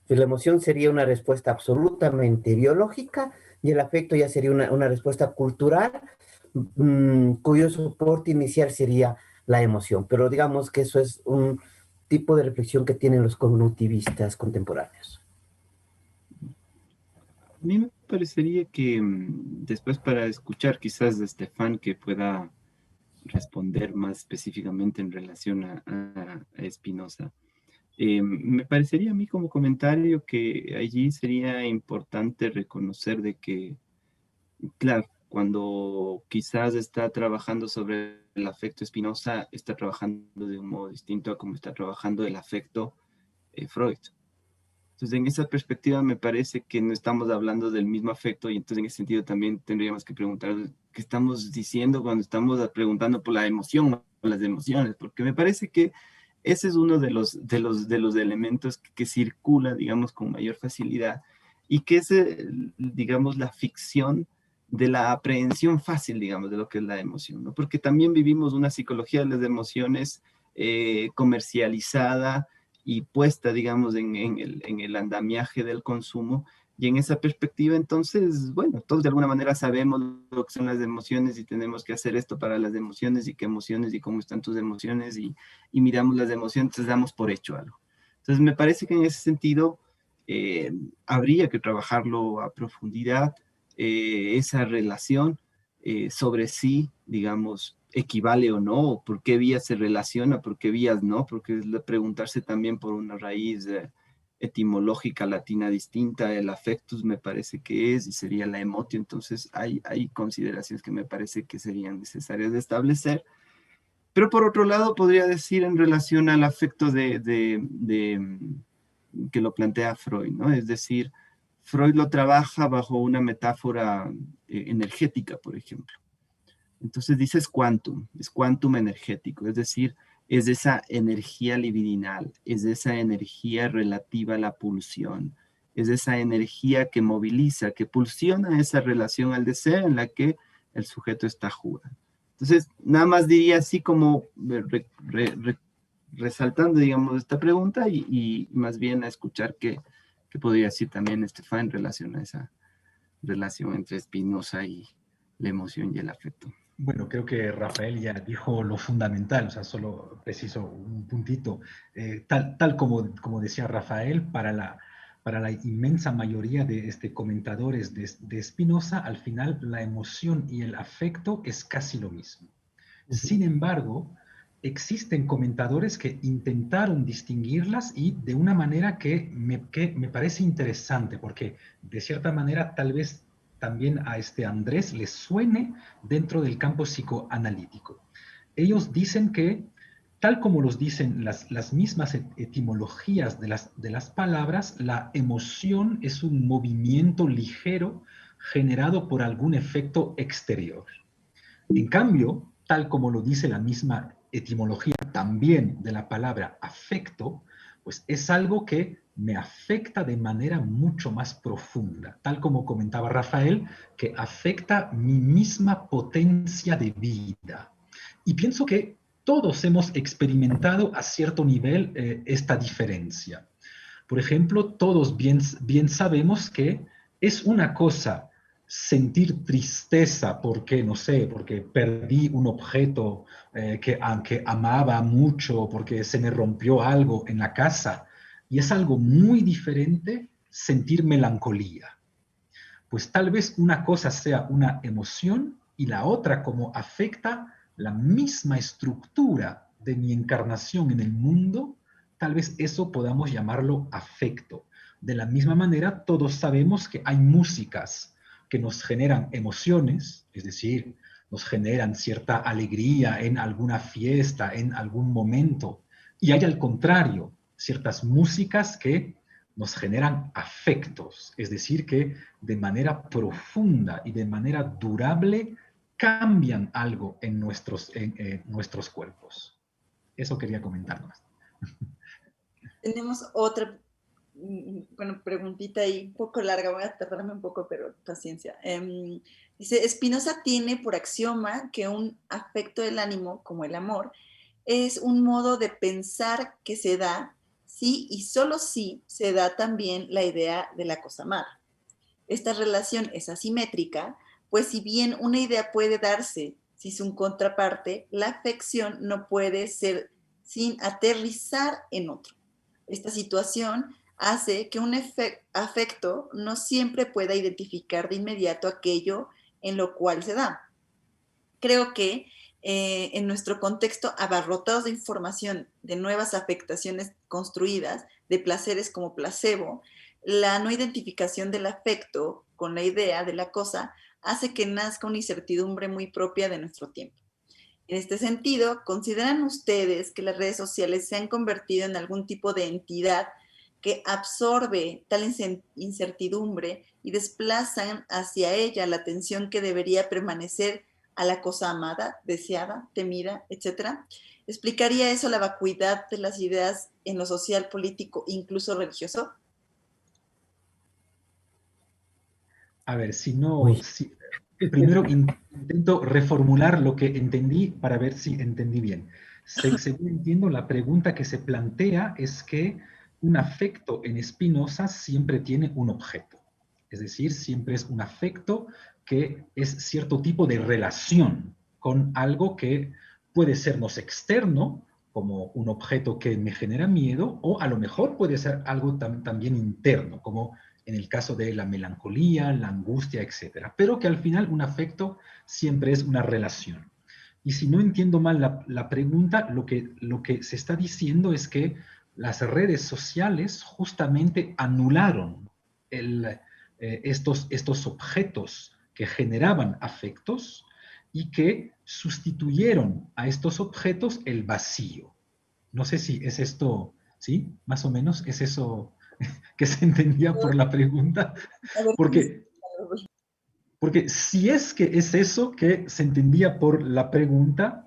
Pues la emoción sería una respuesta absolutamente biológica y el afecto ya sería una respuesta cultural, cuyo soporte inicial sería la emoción. Pero digamos que eso es un tipo de reflexión que tienen los cognitivistas contemporáneos. A mí me parecería que después para escuchar quizás de Estefan que pueda responder más específicamente en relación a Spinoza. Me parecería a mí como comentario que allí sería importante reconocer de que, claro, cuando quizás está trabajando sobre el afecto Spinoza, está trabajando de un modo distinto a como está trabajando el afecto Freud. Entonces, en esa perspectiva me parece que no estamos hablando del mismo afecto y entonces en ese sentido también tendríamos que preguntar qué estamos diciendo cuando estamos preguntando por la emoción o las emociones, porque me parece que ese es uno de los elementos que circula, digamos, con mayor facilidad y que es, digamos, la ficción de la aprehensión fácil, digamos, de lo que es la emoción, ¿no? Porque también vivimos una psicología de las emociones comercializada y puesta, digamos, en el andamiaje del consumo. Y en esa perspectiva, entonces, bueno, todos de alguna manera sabemos lo que son las emociones y tenemos que hacer esto para las emociones y qué emociones y cómo están tus emociones y miramos las emociones, entonces damos por hecho algo. Entonces, me parece que en ese sentido habría que trabajarlo a profundidad, esa relación sobre sí, digamos, equivale o no, por qué vías se relaciona, por qué vías no, porque es preguntarse también por una raíz etimológica latina distinta, el affectus me parece que es, y sería la emotio, entonces hay consideraciones que me parece que serían necesarias de establecer, pero por otro lado podría decir en relación al afecto que lo plantea Freud, ¿no? Es decir, Freud lo trabaja bajo una metáfora energética, por ejemplo. Entonces dice es quantum energético, es decir, es esa energía libidinal, es esa energía relativa a la pulsión, es esa energía que moviliza, que pulsiona esa relación al deseo en la que el sujeto está jugando. Entonces, nada más diría así como resaltando, digamos, esta pregunta y más bien a escuchar qué podría decir también Estefan en relación a esa relación entre Spinoza y la emoción y el afecto. Bueno, creo que Rafael ya dijo lo fundamental, o sea, solo preciso un puntito. Tal como decía Rafael, para la inmensa mayoría de comentadores de Spinoza, al final la emoción y el afecto es casi lo mismo. Sin embargo, existen comentadores que intentaron distinguirlas y de una manera que me parece interesante, porque de cierta manera tal vez también a Andrés le suene dentro del campo psicoanalítico. Ellos dicen que, tal como los dicen las mismas etimologías de las palabras, la emoción es un movimiento ligero generado por algún efecto exterior. En cambio, tal como lo dice la misma etimología también de la palabra afecto, pues es algo que me afecta de manera mucho más profunda, tal como comentaba Rafael, que afecta mi misma potencia de vida. Y pienso que todos hemos experimentado a cierto nivel esta diferencia. Por ejemplo, todos bien sabemos que es una cosa sentir tristeza porque, no sé, porque perdí un objeto que amaba mucho, porque se me rompió algo en la casa. Y es algo muy diferente sentir melancolía. Pues tal vez una cosa sea una emoción y la otra como afecta la misma estructura de mi encarnación en el mundo, tal vez eso podamos llamarlo afecto. De la misma manera, todos sabemos que hay músicas que nos generan emociones, es decir, nos generan cierta alegría en alguna fiesta, en algún momento, y hay al contrario, ciertas músicas que nos generan afectos, es decir, que de manera profunda y de manera durable cambian algo en nuestros cuerpos. Eso quería comentar más. Tenemos otra bueno, preguntita ahí, un poco larga, voy a tardarme un poco, pero paciencia. Dice, Spinoza tiene por axioma que un afecto del ánimo, como el amor, es un modo de pensar que se da si y solo si se da también la idea de la cosa amada. Esta relación es asimétrica, pues si bien una idea puede darse sin su contraparte, la afección no puede ser sin aterrizar en otro. Esta situación hace que un afecto no siempre pueda identificar de inmediato aquello en lo cual se da. Creo que en nuestro contexto abarrotados de información, de nuevas afectaciones construidas, de placeres como placebo, la no identificación del afecto con la idea de la cosa hace que nazca una incertidumbre muy propia de nuestro tiempo. En este sentido, ¿consideran ustedes que las redes sociales se han convertido en algún tipo de entidad que absorbe tal incertidumbre y desplazan hacia ella la atención que debería permanecer a la cosa amada, deseada, temida, etcétera? ¿Explicaría eso la vacuidad de las ideas en lo social, político, incluso religioso? A ver, si no, Uy, primero intento reformular lo que entendí para ver si entendí bien. Según entiendo, la pregunta que se plantea es que un afecto en Spinoza siempre tiene un objeto. Es decir, siempre es un afecto que es cierto tipo de relación con algo que puede sernos externo, como un objeto que me genera miedo, o a lo mejor puede ser algo también interno, como en el caso de la melancolía, la angustia, etcétera. Pero que al final un afecto siempre es una relación. Y si no entiendo mal la pregunta, lo que se está diciendo es que las redes sociales justamente anularon estos objetos que generaban afectos y que sustituyeron a estos objetos el vacío. No sé si es esto, ¿sí? Más o menos es eso que se entendía por la pregunta, A ver, porque, porque si es que es eso que se entendía por la pregunta,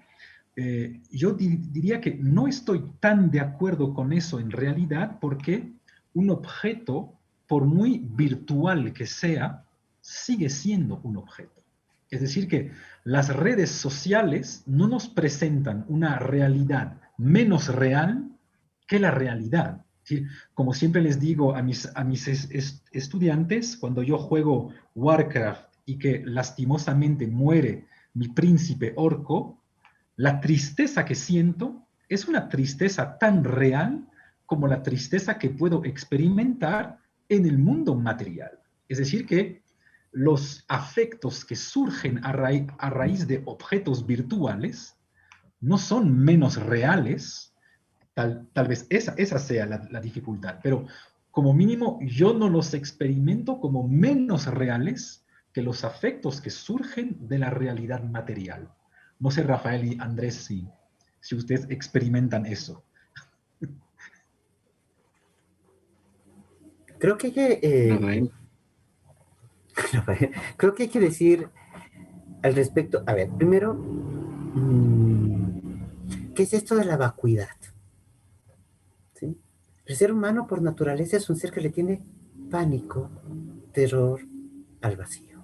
yo diría que no estoy tan de acuerdo con eso en realidad, porque un objeto, por muy virtual que sea, sigue siendo un objeto. Es decir, que las redes sociales no nos presentan una realidad menos real que la realidad. ¿Sí? Como siempre les digo a mis estudiantes, cuando yo juego Warcraft y que lastimosamente muere mi príncipe orco, la tristeza que siento es una tristeza tan real como la tristeza que puedo experimentar en el mundo material. Es decir, que los afectos que surgen a raíz de objetos virtuales no son menos reales, tal vez esa sea la dificultad, pero como mínimo yo no los experimento como menos reales que los afectos que surgen de la realidad material. No sé, Rafael y Andrés, si ustedes experimentan eso. creo que hay que, Rafael. creo que hay que decir al respecto, a ver, primero, ¿qué es esto de la vacuidad? ¿Sí? El ser humano por naturaleza es un ser que le tiene pánico, terror al vacío.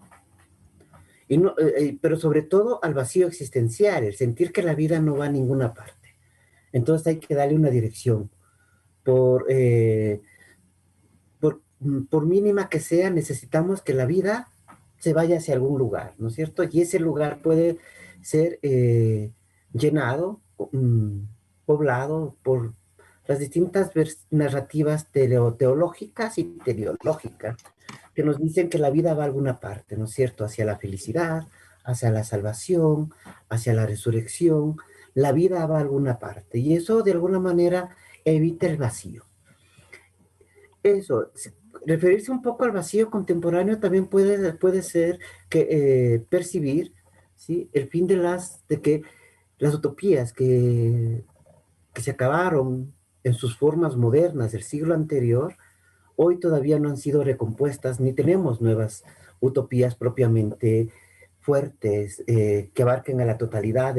Y no, pero sobre todo al vacío existencial, el sentir que la vida no va a ninguna parte. Entonces hay que darle una dirección. Por, por mínima que sea, necesitamos que la vida se vaya hacia algún lugar, ¿no es cierto? Y ese lugar puede ser llenado, poblado por las distintas narrativas teológicas y teleológicas que nos dicen que la vida va a alguna parte, ¿no es cierto? Hacia la felicidad, hacia la salvación, hacia la resurrección. La vida va a alguna parte y eso de alguna manera evita el vacío. Eso, referirse un poco al vacío contemporáneo también puede ser que percibir, ¿sí? El fin de que las utopías que se acabaron en sus formas modernas del siglo anterior, hoy todavía no han sido recompuestas, ni tenemos nuevas utopías propiamente fuertes que abarquen a la totalidad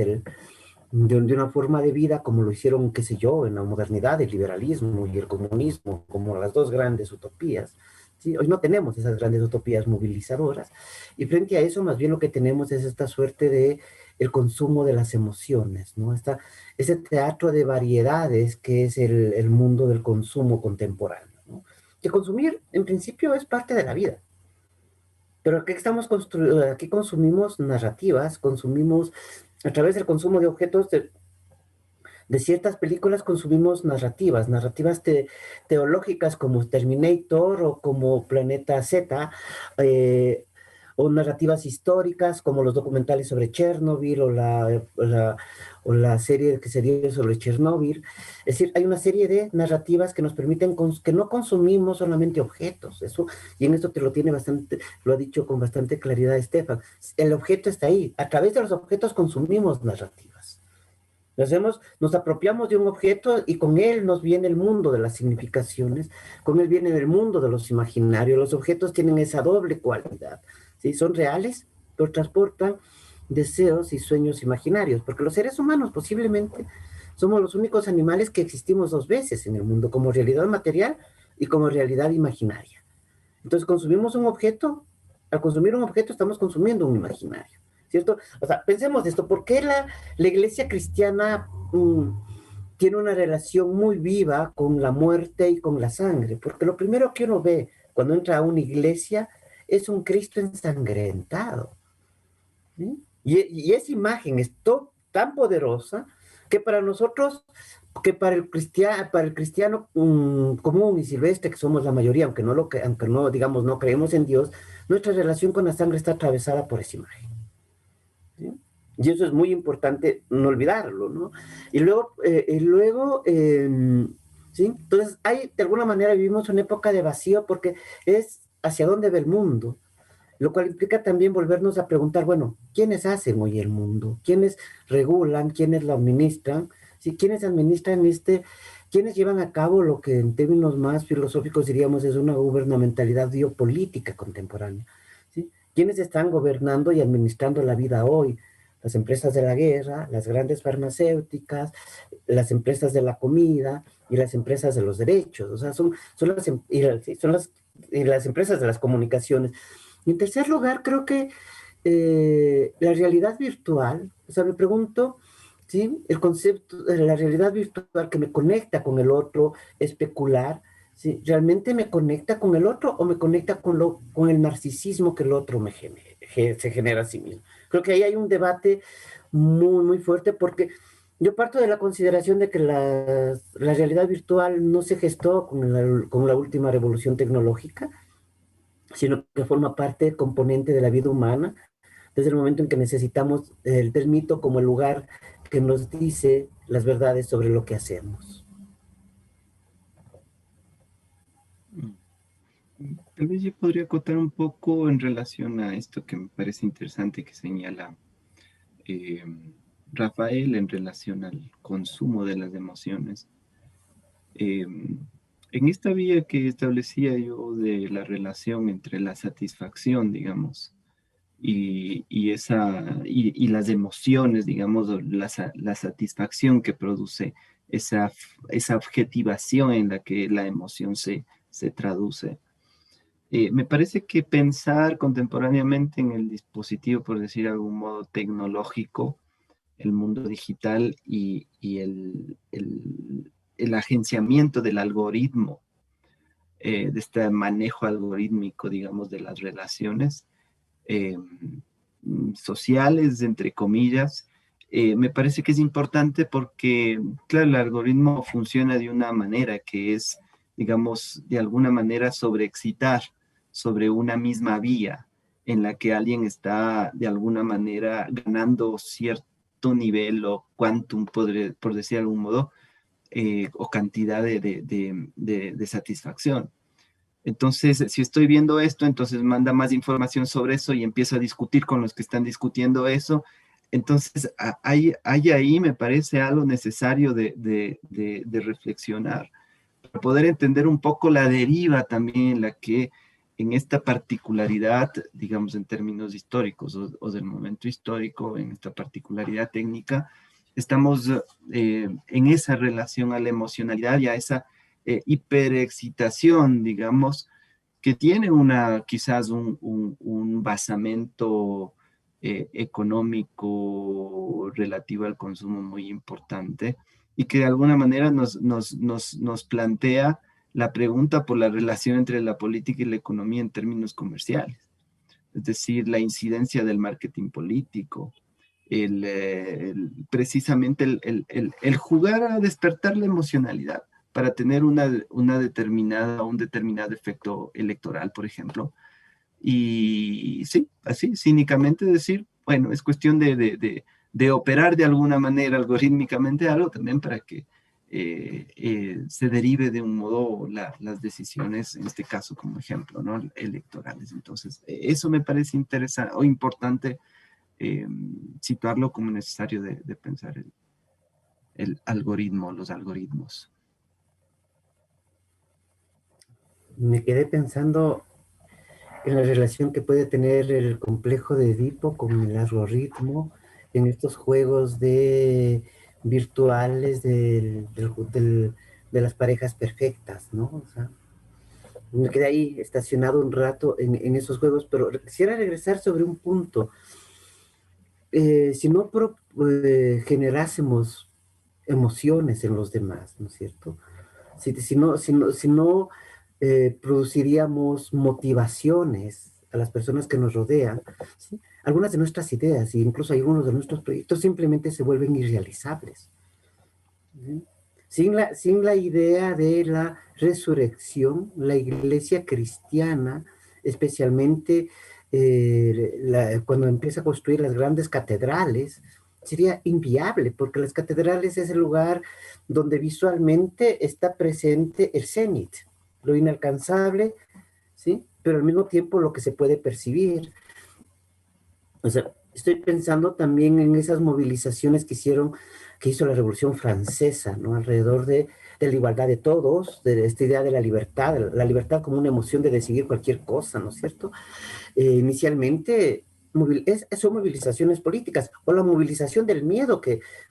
de una forma de vida como lo hicieron, qué sé yo, en la modernidad, el liberalismo y el comunismo, como las dos grandes utopías. ¿Sí? Hoy no tenemos esas grandes utopías movilizadoras, y frente a eso más bien lo que tenemos es esta suerte de el consumo de las emociones, ¿no? Ese teatro de variedades que es el mundo del consumo contemporáneo, ¿no? Que consumir en principio es parte de la vida. Pero aquí consumimos narrativas, consumimos, a través del consumo de objetos de ciertas películas, consumimos narrativas teológicas como Terminator o como Planeta Z, eh, o narrativas históricas como los documentales sobre Chernobyl o la serie que se dio sobre Chernobyl. Es decir, hay una serie de narrativas que nos permiten que no consumimos solamente objetos. Eso, y en esto te lo tiene bastante, lo ha dicho con bastante claridad Estefan. El objeto está ahí. A través de los objetos consumimos narrativas. Nos apropiamos de un objeto y con él nos viene el mundo de las significaciones, con él viene el mundo de los imaginarios. Los objetos tienen esa doble cualidad, ¿sí? Son reales, pero transportan deseos y sueños imaginarios, porque los seres humanos posiblemente somos los únicos animales que existimos dos veces en el mundo, como realidad material y como realidad imaginaria. Entonces consumimos un objeto, al consumir un objeto estamos consumiendo un imaginario, ¿cierto? O sea, pensemos esto, ¿por qué la iglesia cristiana tiene una relación muy viva con la muerte y con la sangre? Porque lo primero que uno ve cuando entra a una iglesia es un Cristo ensangrentado, ¿sí? Y esa imagen es tan poderosa que para nosotros, que para el cristiano común y silvestre, que somos la mayoría, aunque no, digamos, no creemos en Dios, nuestra relación con la sangre está atravesada por esa imagen, ¿sí? Y eso es muy importante no olvidarlo, ¿no? ¿Sí? Entonces, de alguna manera vivimos una época de vacío porque es hacia dónde va el mundo, lo cual implica también volvernos a preguntar, bueno, ¿quiénes hacen hoy el mundo? ¿Quiénes regulan? ¿Quiénes lo administran? ¿Sí? ¿Quiénes administran quiénes llevan a cabo lo que en términos más filosóficos diríamos es una gubernamentalidad biopolítica contemporánea? ¿Sí? ¿Quiénes están gobernando y administrando la vida hoy? Las empresas de la guerra, las grandes farmacéuticas, las empresas de la comida y las empresas de los derechos. O sea, son las empresas de las comunicaciones. Y en tercer lugar, creo que la realidad virtual, o sea, me pregunto, ¿sí? El concepto de la realidad virtual que me conecta con el otro especular, ¿sí? ¿Realmente me conecta con el otro o me conecta con el narcisismo que el otro se genera a sí mismo? Creo que ahí hay un debate muy, muy fuerte porque yo parto de la consideración de que la realidad virtual no se gestó con la última revolución tecnológica, sino que forma parte, componente de la vida humana, desde el momento en que necesitamos del mito como el lugar que nos dice las verdades sobre lo que hacemos. Tal vez yo podría acotar un poco en relación a esto que me parece interesante que señala eh, Rafael en relación al consumo de las emociones. En esta vía que establecía yo de la relación entre la satisfacción, digamos, y las emociones, digamos, o la satisfacción que produce esa objetivación en la que la emoción se traduce. Me parece que pensar contemporáneamente en el dispositivo, por decir de algún modo, tecnológico, el mundo digital y el agenciamiento del algoritmo, de este manejo algorítmico, digamos, de las relaciones eh, sociales, entre comillas, me parece que es importante porque, claro, el algoritmo funciona de una manera que es, digamos, de alguna manera sobreexcitar sobre una misma vía en la que alguien está de alguna manera ganando cierto nivel o quantum, por decir de algún modo, o cantidad de satisfacción. Entonces, si estoy viendo esto, entonces manda más información sobre eso y empiezo a discutir con los que están discutiendo eso. Entonces, hay ahí, me parece, algo necesario de reflexionar, para poder entender un poco la deriva también en la que en esta particularidad, digamos en términos históricos o del momento histórico, en esta particularidad técnica, estamos en esa relación a la emocionalidad y a esa hiperexcitación, digamos, que tiene quizás un basamento económico relativo al consumo muy importante y que de alguna manera nos plantea la pregunta por la relación entre la política y la economía en términos comerciales. Es decir, la incidencia del marketing político, precisamente el jugar a despertar la emocionalidad para tener un determinado efecto electoral, por ejemplo. Y sí, así, cínicamente decir, bueno, es cuestión de operar de alguna manera algorítmicamente algo también para que se derive de un modo las decisiones, en este caso como ejemplo, ¿no? Electorales. Entonces, eso me parece interesante o importante situarlo como necesario de pensar el algoritmo, los algoritmos. Me quedé pensando en la relación que puede tener el complejo de Edipo con el algoritmo en estos juegos virtuales de las parejas perfectas, ¿no? O sea, me quedé ahí estacionado un rato en esos juegos, pero quisiera regresar sobre un punto. Si no generásemos emociones en los demás, ¿no es cierto? Si no produciríamos motivaciones a las personas que nos rodean, ¿sí? Algunas de nuestras ideas e incluso algunos de nuestros proyectos simplemente se vuelven irrealizables, ¿sí? Sin la idea de la resurrección, la iglesia cristiana, especialmente cuando empieza a construir las grandes catedrales, sería inviable, porque las catedrales es el lugar donde visualmente está presente el cenit, lo inalcanzable, ¿sí? Pero al mismo tiempo lo que se puede percibir. O sea, estoy pensando también en esas movilizaciones que hizo la Revolución Francesa, ¿no? Alrededor de la igualdad de todos, de esta idea de la libertad como una emoción de decidir cualquier cosa, ¿no es cierto? Inicialmente son movilizaciones políticas, o la movilización del miedo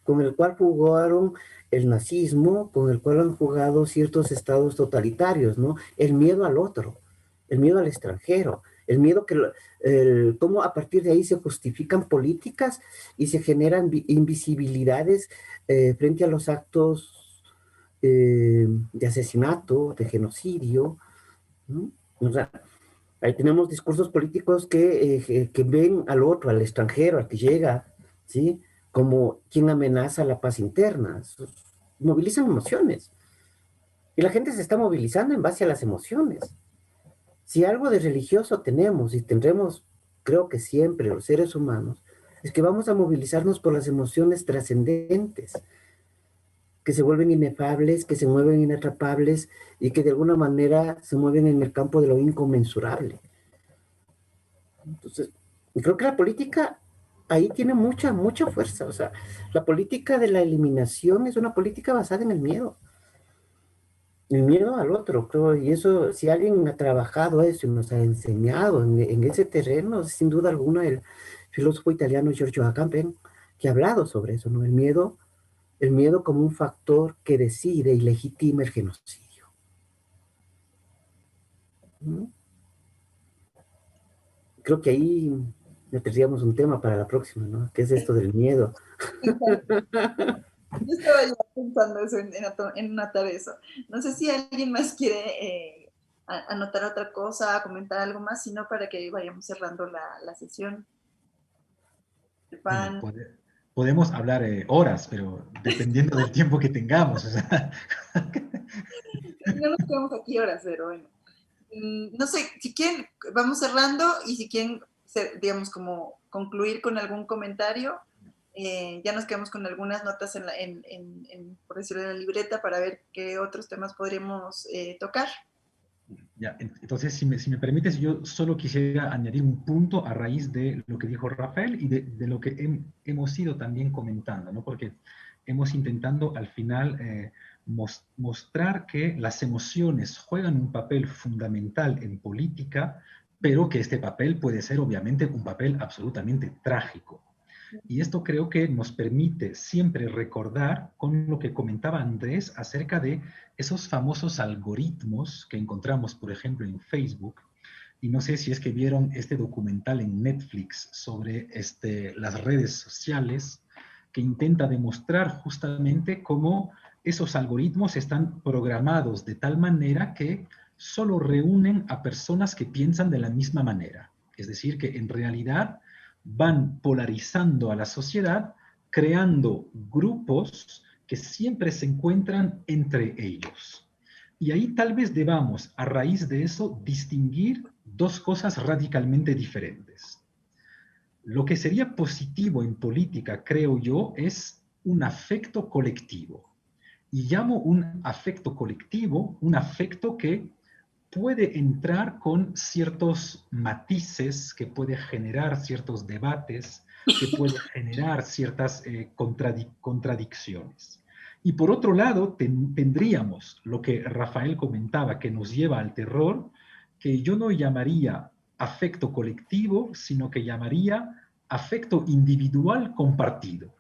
con el cual jugaron el nazismo, con el cual han jugado ciertos estados totalitarios, ¿no? El miedo al otro, el miedo al extranjero, el miedo cómo a partir de ahí se justifican políticas y se generan invisibilidades frente a los actos de asesinato, de genocidio, ¿no? O sea, ahí tenemos discursos políticos que ven al otro, al extranjero, al que llega, ¿sí? Como quien amenaza la paz interna. Movilizan emociones. Y la gente se está movilizando en base a las emociones. Si algo de religioso tenemos y tendremos, creo que siempre los seres humanos, es que vamos a movilizarnos por las emociones trascendentes, que se vuelven inefables, que se mueven inatrapables y que de alguna manera se mueven en el campo de lo inconmensurable. Entonces, creo que la política ahí tiene mucha, mucha fuerza. O sea, la política de la eliminación es una política basada en el miedo. El miedo al otro, creo, y eso, si alguien ha trabajado eso y nos ha enseñado en ese terreno, sin duda alguna, el filósofo italiano Giorgio Agamben, que ha hablado sobre eso, ¿no? El miedo como un factor que decide y legitima el genocidio. ¿No? Creo que ahí tendríamos un tema para la próxima, ¿no? ¿Qué es esto del miedo? Yo estaba ya pensando eso en anotar eso. No sé si alguien más quiere anotar otra cosa, comentar algo más, sino para que vayamos cerrando la sesión. Bueno, podemos hablar horas, pero dependiendo del tiempo que tengamos. O sea. No nos quedamos aquí horas, pero bueno. No sé, si quieren, vamos cerrando y si quieren, digamos, como concluir con algún comentario, ya nos quedamos con algunas notas por decirlo, en la libreta para ver qué otros temas podríamos tocar. Ya, entonces, si me permites, yo solo quisiera añadir un punto a raíz de lo que dijo Rafael y de lo que hemos ido también comentando, ¿no? Porque hemos intentado al final mostrar que las emociones juegan un papel fundamental en política, pero que este papel puede ser obviamente un papel absolutamente trágico. Y esto creo que nos permite siempre recordar con lo que comentaba Andrés acerca de esos famosos algoritmos que encontramos, por ejemplo, en Facebook. Y no sé si es que vieron este documental en Netflix sobre las redes sociales, que intenta demostrar justamente cómo esos algoritmos están programados de tal manera que solo reúnen a personas que piensan de la misma manera. Es decir, que en realidad van polarizando a la sociedad, creando grupos que siempre se encuentran entre ellos. Y ahí tal vez debamos, a raíz de eso, distinguir dos cosas radicalmente diferentes. Lo que sería positivo en política, creo yo, es un afecto colectivo. Y llamo un afecto colectivo un afecto que puede entrar con ciertos matices, que puede generar ciertos debates, que puede generar ciertas contradicciones. Y por otro lado, tendríamos lo que Rafael comentaba, que nos lleva al terror, que yo no llamaría afecto colectivo, sino que llamaría afecto individual compartido.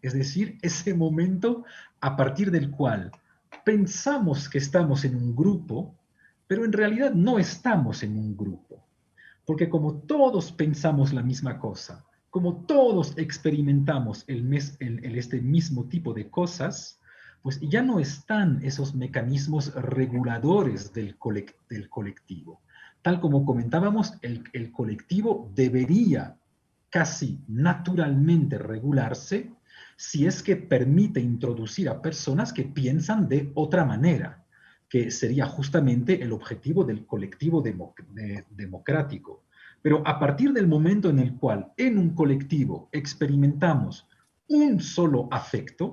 Es decir, ese momento a partir del cual pensamos que estamos en un grupo, pero en realidad no estamos en un grupo. Porque como todos pensamos la misma cosa, como todos experimentamos este mismo tipo de cosas, pues ya no están esos mecanismos reguladores del colectivo. Tal como comentábamos, el colectivo debería casi naturalmente regularse si es que permite introducir a personas que piensan de otra manera, que sería justamente el objetivo del colectivo democrático. Pero a partir del momento en el cual en un colectivo experimentamos un solo afecto,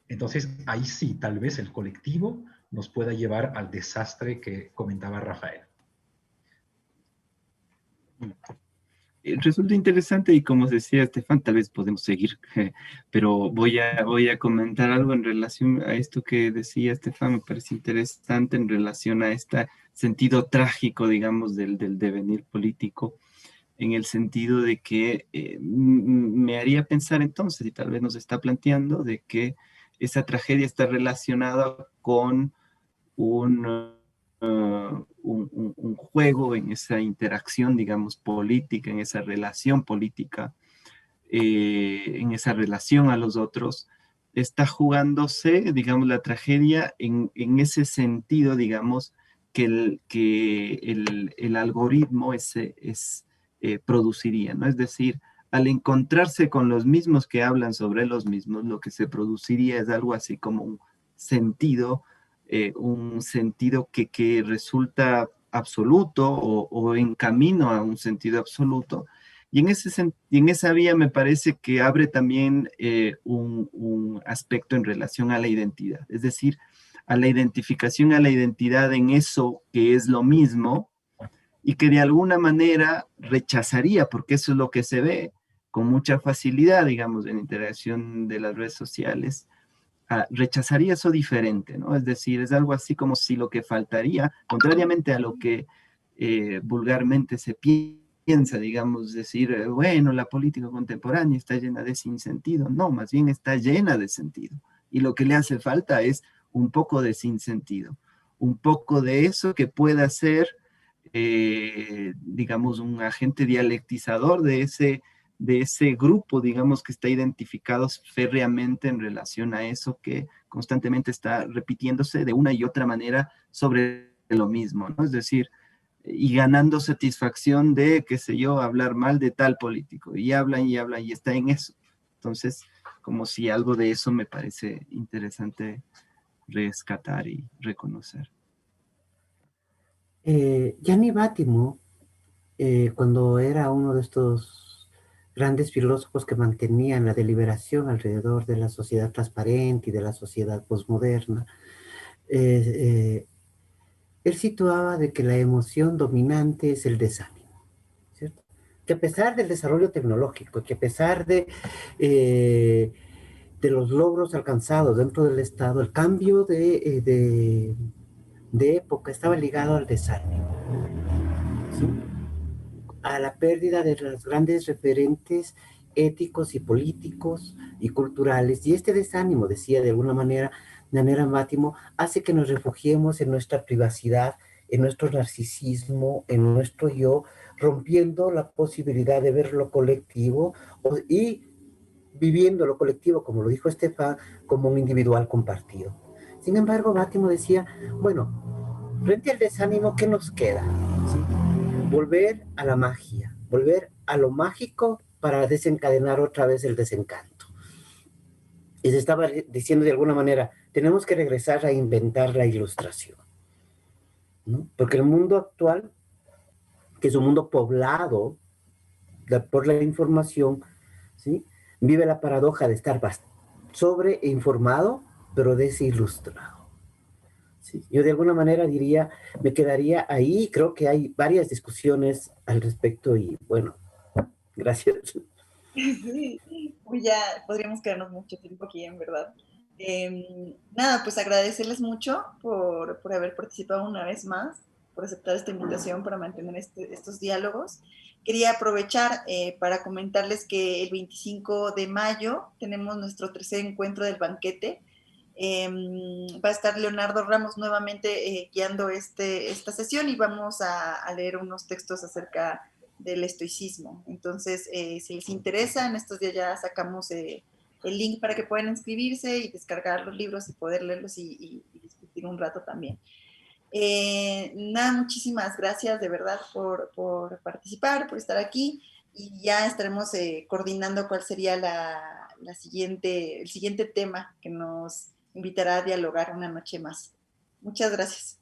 entonces ahí sí, tal vez el colectivo nos pueda llevar al desastre que comentaba Rafael. Resulta interesante y como decía Estefan, tal vez podemos seguir, pero voy a comentar algo en relación a esto que decía Estefan, me parece interesante en relación a este sentido trágico, digamos, del devenir político, en el sentido de que me haría pensar entonces, y tal vez nos está planteando, de que esa tragedia está relacionada con un juego en esa interacción, digamos, política, en esa relación política, en esa relación a los otros, está jugándose, digamos, la tragedia en ese sentido, digamos, que el algoritmo produciría, ¿no? Es decir, al encontrarse con los mismos que hablan sobre los mismos, lo que se produciría es algo así como un sentido que resulta absoluto o en camino a un sentido absoluto. Y en esa vía me parece que abre también un aspecto en relación a la identidad, es decir, a la identificación, a la identidad en eso que es lo mismo y que de alguna manera rechazaría, porque eso es lo que se ve con mucha facilidad, digamos, en la interacción de las redes sociales, rechazaría eso diferente, ¿no? Es decir, es algo así como si lo que faltaría, contrariamente a lo que vulgarmente se piensa, digamos, decir, bueno, la política contemporánea está llena de sinsentido. No, más bien está llena de sentido. Y lo que le hace falta es un poco de sinsentido, un poco de eso que pueda ser, digamos, un agente dialectizador de ese grupo, digamos, que está identificado férreamente en relación a eso que constantemente está repitiéndose de una y otra manera sobre lo mismo, ¿no? Es decir, y ganando satisfacción de, qué sé yo, hablar mal de tal político, y hablan y está en eso. Entonces, como si algo de eso me parece interesante rescatar y reconocer. Gianni Vattimo, cuando era uno de estos grandes filósofos que mantenían la deliberación alrededor de la sociedad transparente y de la sociedad posmoderna, él situaba de que la emoción dominante es el desánimo, ¿cierto? Que a pesar del desarrollo tecnológico, que a pesar de los logros alcanzados dentro del Estado, el cambio de época estaba ligado al desánimo, ¿sí? A la pérdida de los grandes referentes éticos y políticos y culturales. Y este desánimo, decía de alguna manera Nanera Mátimo, hace que nos refugiemos en nuestra privacidad, en nuestro narcisismo, en nuestro yo, rompiendo la posibilidad de ver lo colectivo y viviendo lo colectivo, como lo dijo Estefan, como un individual compartido. Sin embargo, Mátimo decía, bueno, frente al desánimo, ¿qué nos queda? ¿Sí? Volver a la magia, volver a lo mágico para desencadenar otra vez el desencanto. Y se estaba diciendo de alguna manera, tenemos que regresar a inventar la ilustración, ¿no? Porque el mundo actual, que es un mundo poblado por la información, ¿sí?, vive la paradoja de estar sobreinformado, pero desilustrado. ¿Sí? Yo de alguna manera diría, me quedaría ahí, creo que hay varias discusiones al respecto y bueno, gracias. Sí, pues ya podríamos quedarnos mucho tiempo aquí, en verdad. Nada, pues agradecerles mucho por haber participado una vez más, por aceptar esta invitación para mantener estos diálogos. Quería aprovechar para comentarles que el 25 de mayo tenemos nuestro tercer encuentro del banquete. Va a estar Leonardo Ramos nuevamente guiando esta sesión y vamos a leer unos textos acerca del estoicismo. Entonces, si les interesa, en estos días ya sacamos el link para que puedan inscribirse y descargar los libros y poder leerlos y discutir un rato también. Nada, muchísimas gracias de verdad por participar, por estar aquí y ya estaremos coordinando cuál sería el siguiente tema que nos invitará a dialogar una noche más. Muchas gracias.